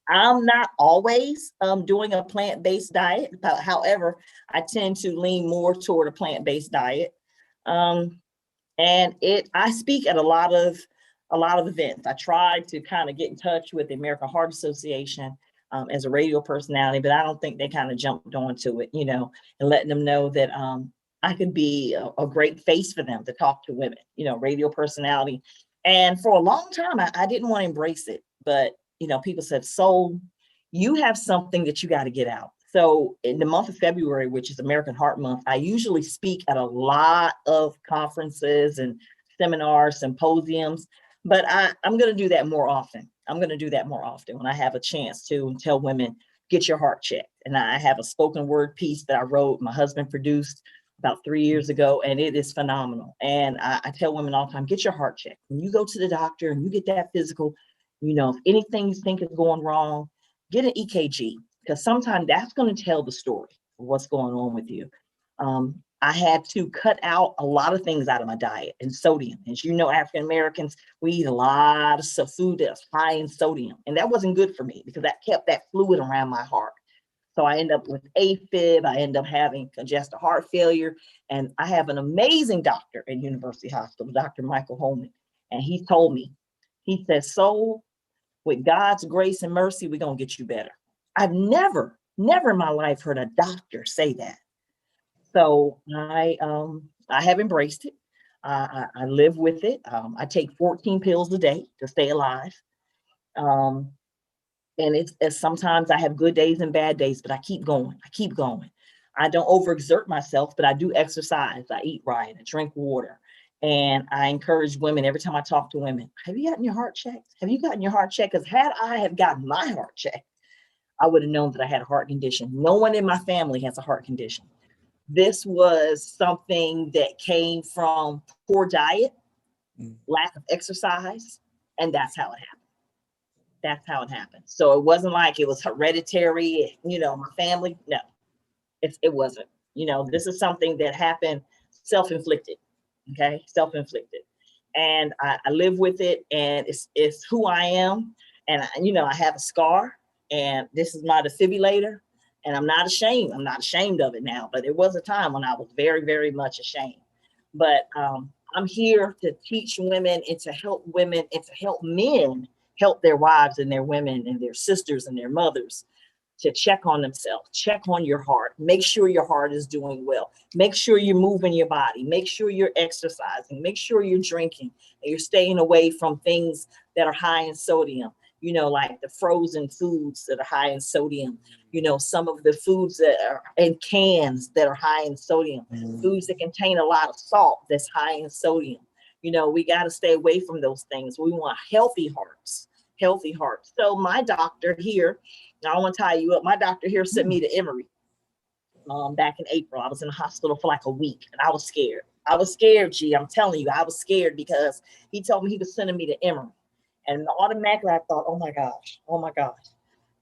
not always doing a plant-based diet, but however, I tend to lean more toward a plant-based diet. And I speak at a lot of events. I tried to kind of get in touch with the American Heart Association as a radio personality, but I don't think they kind of jumped onto it, and letting them know that I could be a great face for them to talk to women, radio personality. And for a long time, I didn't want to embrace it, but people said, "So you have something that you got to get out." So in the month of February, which is American Heart Month, I usually speak at a lot of conferences and seminars, symposiums, but I'm going to do that more often. I'm going to do that more often when I have a chance to and tell women, get your heart checked. And I have a spoken word piece that I wrote, my husband produced about 3 years ago, and it is phenomenal. And I tell women all the time, get your heart checked. When you go to the doctor and you get that physical, if anything you think is going wrong, get an EKG, because sometimes that's going to tell the story of what's going on with you. I had to cut out a lot of things out of my diet, and sodium. As you know, African Americans, we eat a lot of food that's high in sodium, and that wasn't good for me because that kept that fluid around my heart. So I end up with AFib. I end up having congestive heart failure, and I have an amazing doctor at University Hospital, Dr. Michael Holman, and he told me, he says, "So with God's grace and mercy, we're going to get you better." I've never in my life heard a doctor say that. So I have embraced it. I live with it. I take 14 pills a day to stay alive. Um, and it's sometimes I have good days and bad days, but I keep going. I keep going. I don't overexert myself, but I do exercise. I eat right. I drink water. And I encourage women every time I talk to women, have you gotten your heart checked? Have you gotten your heart checked? Because had I have gotten my heart checked, I would have known that I had a heart condition. No one in my family has a heart condition. This was something that came from poor diet, lack of exercise, and that's how it happened. That's how it happened. So it wasn't like it was hereditary, my family. No, it wasn't. This is something that happened self-inflicted. Okay, self-inflicted. And I live with it, and it's who I am. And I have a scar, and this is my defibrillator. And I'm not ashamed. I'm not ashamed of it now, but there was a time when I was very, very much ashamed. But I'm here to teach women and to help women and to help men help their wives and their women and their sisters and their mothers to check on themselves, check on your heart, make sure your heart is doing well, make sure you're moving your body, make sure you're exercising, make sure you're drinking and you're staying away from things that are high in sodium, like the frozen foods that are high in sodium, some of the foods that are in cans that are high in sodium, foods that contain a lot of salt that's high in sodium. We got to stay away from those things. We want healthy hearts. So my doctor here, I want to tie you up. My doctor here sent me to Emory back in April. I was in the hospital for like a week and I was scared. I was scared, G. I'm telling you, I was scared because he told me he was sending me to Emory. And automatically I thought, oh my gosh.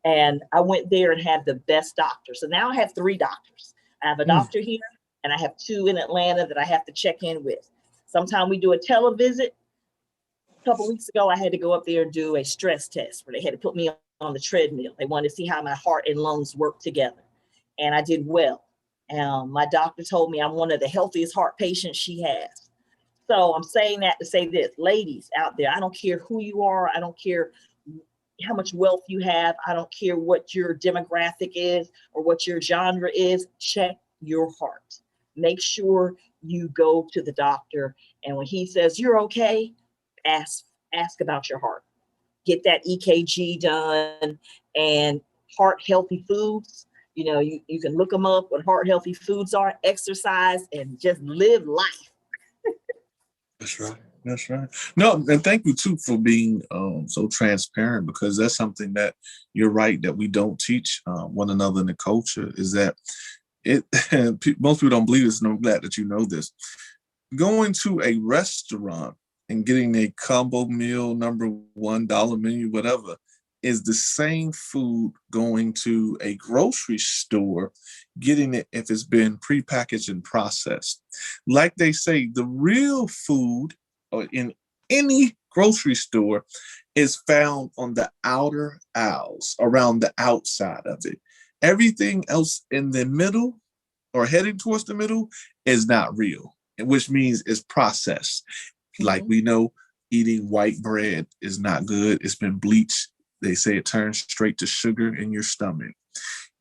And I went there and had the best doctor. So now I have 3 doctors. I have a doctor here and I have 2 in Atlanta that I have to check in with. Sometimes we do a televisit. A couple weeks ago, I had to go up there and do a stress test where they had to put me on the treadmill. They wanted to see how my heart and lungs work together. And I did well. My doctor told me I'm one of the healthiest heart patients she has. So I'm saying that to say this, ladies out there, I don't care who you are. I don't care how much wealth you have. I don't care what your demographic is or what your genre is. Check your heart. Make sure you go to the doctor, and when he says you're okay, ask about your heart. Get that EKG done, and heart healthy foods. You can look them up, what heart healthy foods are, exercise, and just live life. That's right. That's right. No, and thank you too for being so transparent, because that's something that you're right that we don't teach one another in the culture, is that it most people don't believe this, and I'm glad that you know this. Going to a restaurant and getting a combo meal, number $1 menu, whatever, is the same food going to a grocery store, getting it if it's been prepackaged and processed. Like they say, the real food in any grocery store is found on the outer aisles, around the outside of it. Everything else in the middle or heading towards the middle is not real, which means it's processed. Like we know, eating white bread is not good. It's been bleached. They say it turns straight to sugar in your stomach.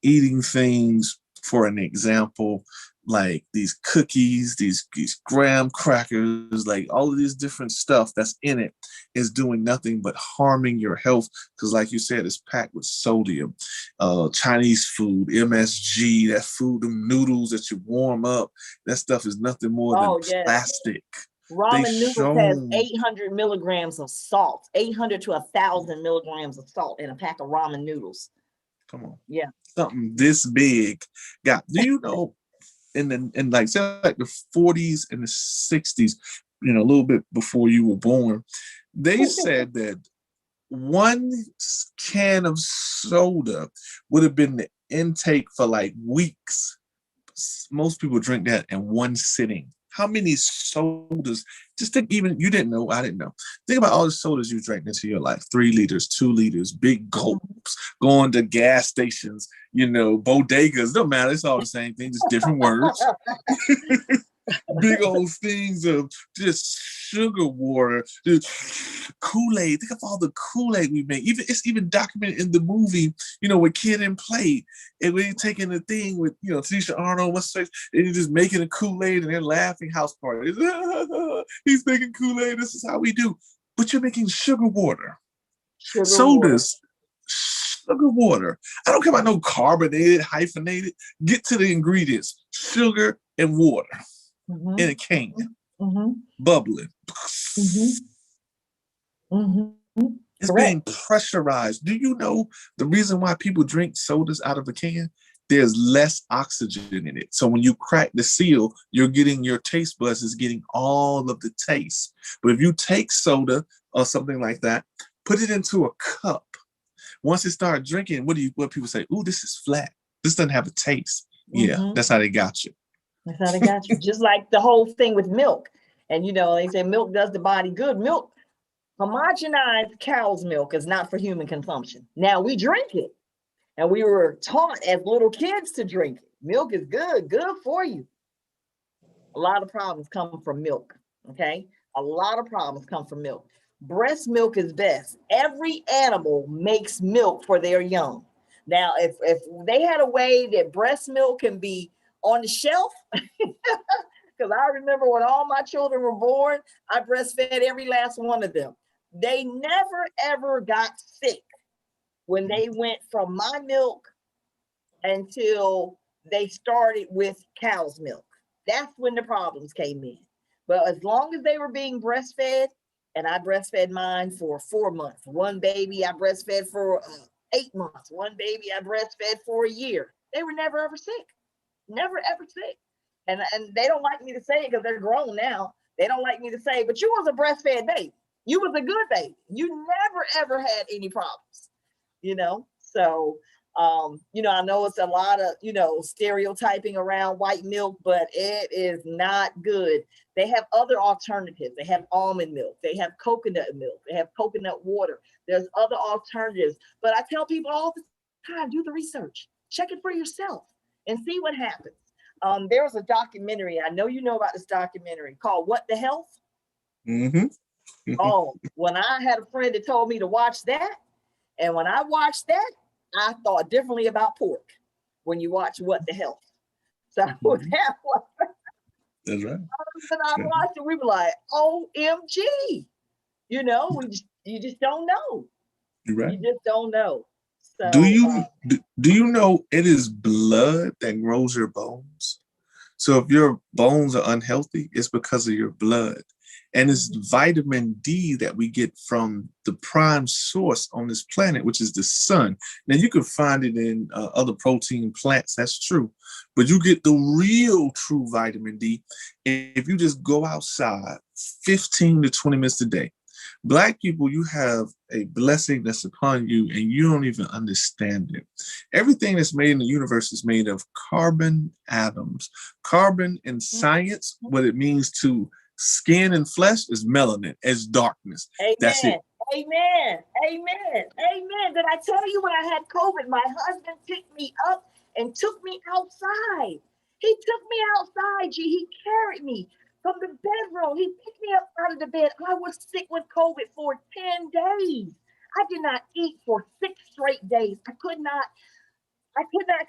Eating things, for an example, like these cookies, these graham crackers, like all of this different stuff that's in it is doing nothing but harming your health, because like you said, it's packed with sodium. Chinese food, MSG, that food, them noodles that you warm up, that stuff is nothing more than plastic. Ramen noodles has 800 milligrams of salt, 800 to 1,000 milligrams of salt in a pack of ramen noodles. Come on. Yeah. Something this big. Do you know, in like the 40s and the 60s, a little bit before you were born, they said that one can of soda would have been the intake for like weeks. Most people drink that in one sitting. How many sodas? Just think, even you didn't know, I didn't know. Think about all the sodas you drank into your life: 3 liters, 2 liters, big gulps, going to gas stations, bodegas. Don't matter. It's all the same thing, just different words. Big old things of just sugar water, just Kool-Aid. Think of all the Kool-Aid we made. It's even documented in the movie, with Kid and Play. And we're taking the thing with, Tanisha Arnold, and you're just making a Kool-Aid and they're laughing, house parties. He's making Kool-Aid. This is how we do. But you're making sugar water. Sodas. Sugar water. I don't care about no carbonated, hyphenated. Get to the ingredients: sugar and water. In a can, bubbling. It's being pressurized. Do you know the reason why people drink sodas out of a can? There's less oxygen in it. So when you crack the seal, you're getting, your taste buds is getting all of the taste. But if you take soda or something like that, put it into a cup. Once it starts drinking, what people say? Ooh, this is flat. This doesn't have a taste. Yeah, that's how they got you. That's how they got you. Just like the whole thing with milk. And, they say milk does the body good. Milk, homogenized cow's milk, is not for human consumption. Now we drink it. And we were taught as little kids to drink it. Milk is good for you. A lot of problems come from milk, okay? A lot of problems come from milk. Breast milk is best. Every animal makes milk for their young. Now, if they had a way that breast milk can be on the shelf, because I remember when all my children were born, I breastfed every last one of them. They never, ever got sick when they went from my milk until they started with cow's milk. That's when the problems came in. But as long as they were being breastfed, and I breastfed mine for 4 months. One baby I breastfed for 8 months. One baby I breastfed for a year. They were never, ever sick. Never, ever sick. And they don't like me to say it because they're grown now. They don't like me to say, but you was a breastfed baby. You was a good baby. You never, ever had any problems, So, I know it's a lot of, stereotyping around white milk, but it is not good. They have other alternatives. They have almond milk. They have coconut milk. They have coconut water. There's other alternatives. But I tell people all the time, do the research. Check it for yourself and see what happens. There was a documentary, I know you know about this documentary, called What the Health? Oh, when I had a friend that told me to watch that, And when I watched that, I thought differently about pork when you watch What the Health. So that was, That's right. when I watched it, we were like, OMG. You know, you just don't know. You're right. You just don't know. So do you know it is blood that grows your bones? So if your bones are unhealthy, it's because of your blood. And it's vitamin D that we get from the prime source on this planet, which is the sun. Now, you can find it in other protein plants, that's true. But you get the real true vitamin D if you just go outside 15 to 20 minutes a day. Black people, you have a blessing that's upon you and you don't even understand it. Everything that's made in the universe is made of carbon atoms. Carbon in science, what it means to skin and flesh is melanin, as darkness. Amen. That's it. Amen. Amen. Amen. Did I tell you when I had COVID, my husband picked me up and took me outside. He took me outside, he carried me from the bedroom. He picked me up out of the bed. I was sick with COVID for 10 days. I did not eat for 6 straight days. I could not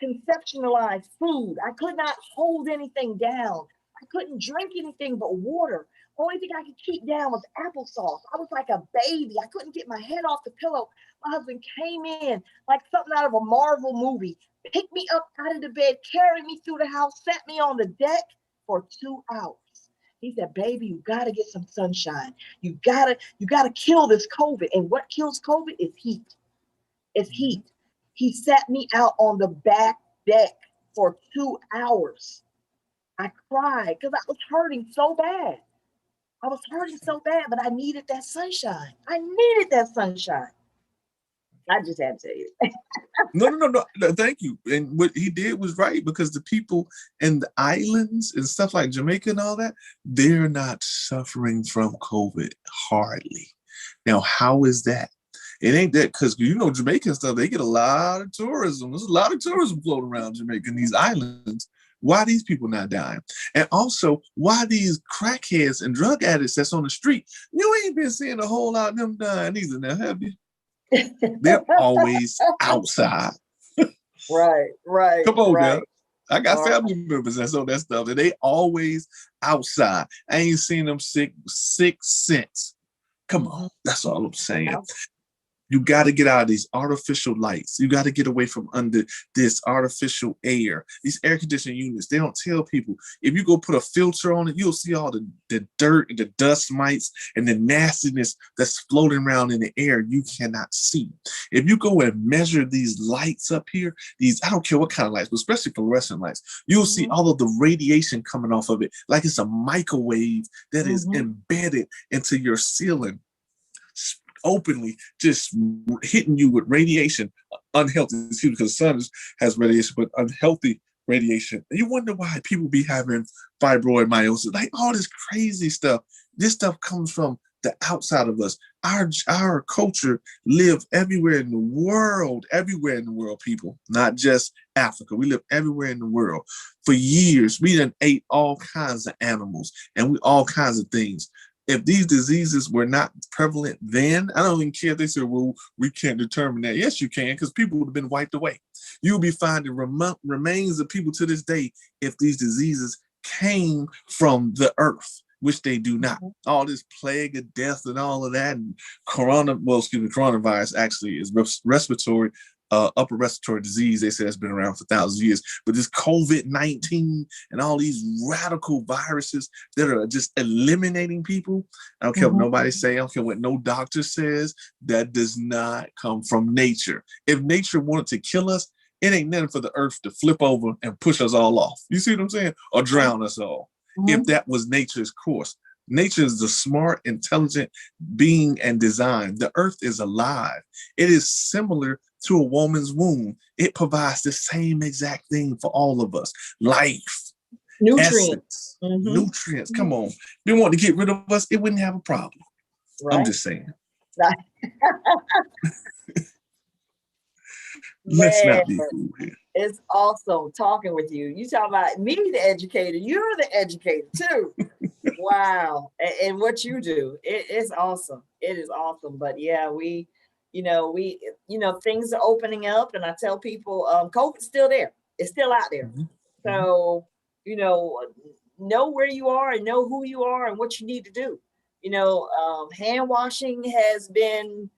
conceptualize food. I could not hold anything down. I couldn't drink anything but water. Only thing I could keep down was applesauce. I was like a baby. I couldn't get my head off the pillow. My husband came in like something out of a Marvel movie, picked me up out of the bed, carried me through the house, sat me on the deck for 2 hours. He said, baby, you got to get some sunshine. You gotta kill this COVID. And what kills COVID is heat. It's heat. He sat me out on the back deck for 2 hours. I cried because I was hurting so bad. But I needed that sunshine. I just had to tell you. No. Thank you. And what he did was right, because the people in the islands and stuff like Jamaica and all that, they're not suffering from COVID hardly. Now, how is that? It ain't that because, Jamaica and stuff, they get a lot of tourism. There's a lot of tourism floating around Jamaica and these islands. Why these people not dying? And also, why these crackheads and drug addicts that's on the street, you ain't been seeing a whole lot of them dying either now, have you? They're always outside. Right. Come on, right. now. I got family members that's on that stuff, and they always outside. I ain't seen them sick since. Come on, that's all I'm saying. You got to get out of these artificial lights. You got to get away from under this artificial air. These air conditioning units, they don't tell people. If you go put a filter on it, you'll see all the dirt and the dust mites and the nastiness that's floating around in the air you cannot see. If you go and measure these lights up here, I don't care what kind of lights, but especially fluorescent lights, you'll see all of the radiation coming off of it like it's a microwave that is embedded into your ceiling, openly just hitting you with radiation, unhealthy, because the sun has radiation, but unhealthy radiation. And you wonder why people be having fibromyalgia, like all this crazy stuff. This stuff comes from the outside of us. Our culture live everywhere in the world, people, not just Africa. We live everywhere in the world. For years, we done ate all kinds of animals and all kinds of things. If these diseases were not prevalent then, I don't even care if they say, well, we can't determine that. Yes, you can, because people would have been wiped away. You'll be finding remains of people to this day if these diseases came from the earth, which they do not. All this plague of death and all of that, and coronavirus actually is respiratory, upper respiratory disease. They say it's been around for thousands of years. But this COVID-19 and all these radical viruses that are just eliminating people, I don't care what nobody say, I don't care what no doctor says, that does not come from nature. If nature wanted to kill us, it ain't nothing for the earth to flip over and push us all off. You see what I'm saying? Or drown us all. If that was nature's course. Nature is the smart, intelligent being and design. The earth is alive. It is similar to a woman's womb. It provides the same exact thing for all of us. Life, nutrients. Nutrients. Come on. If they want to get rid of us, it wouldn't have a problem. Right. I'm just saying. Right. Let's not be fooled here. It's awesome talking with you. You talk about me, the educator. You're the educator too. Wow. And what you do, it's awesome. It is awesome. But yeah, we Things are opening up, and I tell people, COVID's still there. It's still out there. So, know where you are and know who you are and what you need to do. Hand washing has been,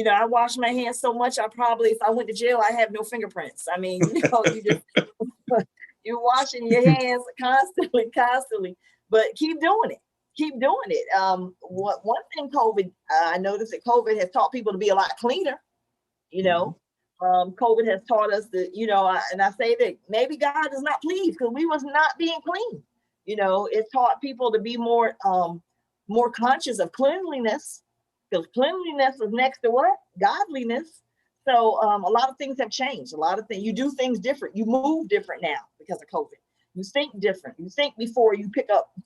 I wash my hands so much, if I went to jail, I have no fingerprints. I mean, you just, you're washing your hands constantly, but keep doing it. Keep doing it. One thing I noticed that COVID has taught people to be a lot cleaner. COVID has taught us that, and I say that maybe God is not pleased because we was not being clean. It taught people to be more conscious of cleanliness, because cleanliness is next to what? Godliness. So a lot of things have changed. A lot of things, you do things different. You move different now because of COVID. You think different. You think before you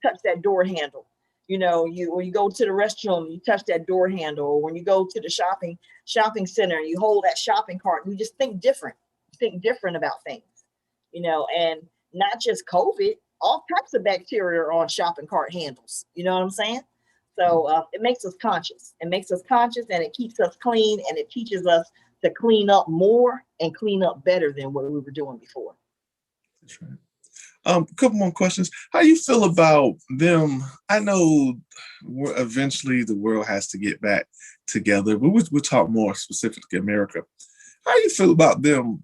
touch that door handle. When you go to the restroom, you touch that door handle. Or when you go to the shopping center, you hold that shopping cart. You just think different. Think different about things. And not just COVID, all types of bacteria are on shopping cart handles. You know what I'm saying? So it makes us conscious. It makes us conscious, and it keeps us clean, and it teaches us to clean up more and clean up better than what we were doing before. That's right. A couple more questions. How you feel about them? I know eventually the world has to get back together, but we'll talk more specifically America. How you feel about them?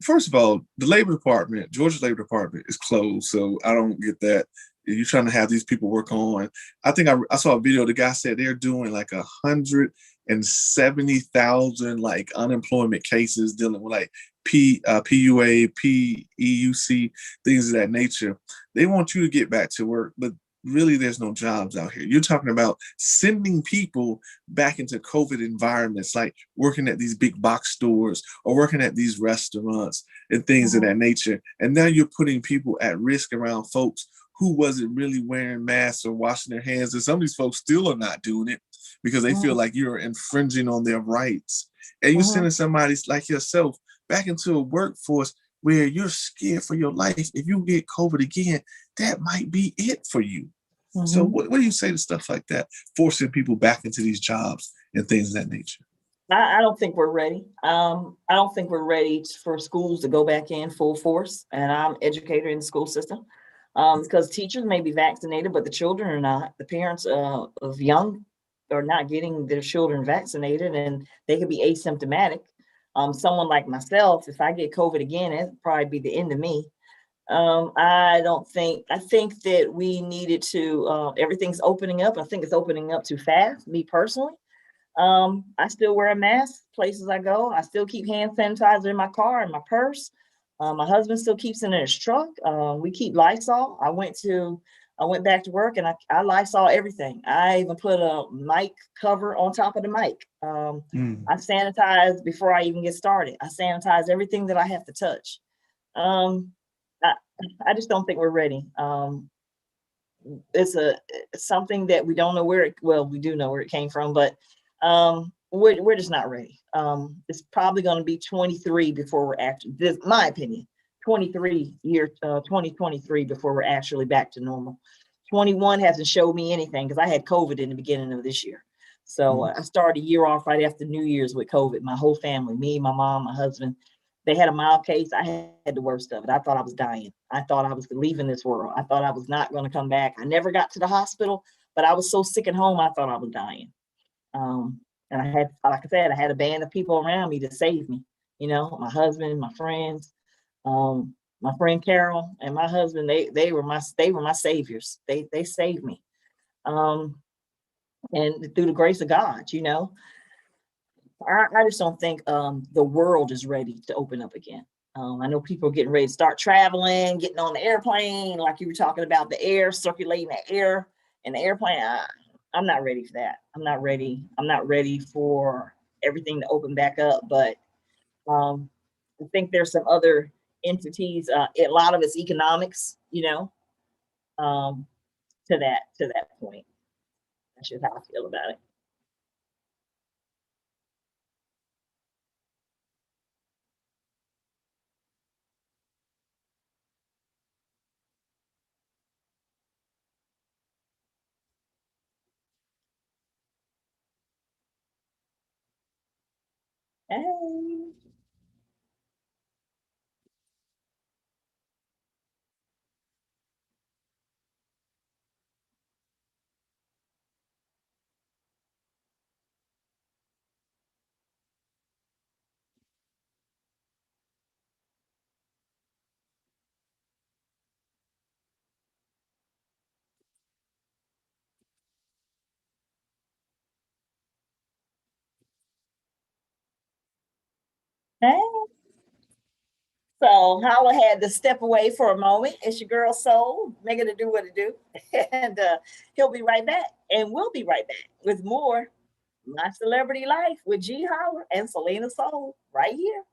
First of all, the Labor Department, Georgia Labor Department, is closed, so I don't get that. You're trying to have these people work on. I think I saw a video. The guy said they're doing like 170,000 like unemployment cases dealing with like PUA, PEUC, things of that nature. They want you to get back to work, but really there's no jobs out here. You're talking about sending people back into COVID environments, like working at these big box stores or working at these restaurants and things of that nature. And now you're putting people at risk around folks who wasn't really wearing masks or washing their hands. And some of these folks still are not doing it because they feel like you're infringing on their rights. And you're sending somebody like yourself back into a workforce where you're scared for your life. If you get COVID again, that might be it for you. So what do you say to stuff like that, forcing people back into these jobs and things of that nature? I don't think we're ready. I don't think we're ready for schools to go back in full force. And I'm educator in the school system because teachers may be vaccinated, but the children are not. The parents of young are not getting their children vaccinated, and they could be asymptomatic. Someone like myself, if I get COVID again, it'd probably be the end of me. I think that we needed to, everything's opening up. I think it's opening up too fast, me personally. I still wear a mask places I go. I still keep hand sanitizer in my car and my purse. My husband still keeps it in his truck. We keep Lysol. I went back to work and I Lysol everything. I even put a mic cover on top of the mic. I sanitize before I even get started. I sanitize everything that I have to touch. I just don't think we're ready. It's something that we don't know we do know where it came from, but we're just not ready. It's probably going to be 23 before we're actually, this my opinion, 2023 before we're actually back to normal. 21 hasn't showed me anything because I had COVID in the beginning of this year. So I started a year off right after New Year's with COVID. My whole family, me, my mom, my husband, they had a mild case. I had the worst of it. I thought I was dying. I thought I was leaving this world. I thought I was not going to come back. I never got to the hospital, but I was so sick at home, I thought I was dying. And I had, like I said, I had a band of people around me to save me. My husband, my friends, my friend Carol, and my husband. They were my saviors. They saved me. And through the grace of God, I just don't think the world is ready to open up again. I know people are getting ready to start traveling, getting on the airplane, like you were talking about the air, circulating the air in the airplane. I'm not ready for that. I'm not ready. I'm not ready for everything to open back up. But I think there's some other entities. A lot of it's economics, to that point. That's just how I feel about it. Hey. Hey. So Holla had to step away for a moment. It's your girl Soul, making it do what it do. And he'll be right back. And we'll be right back with more My Celebrity Life with Ge Holla and Selina Soul right here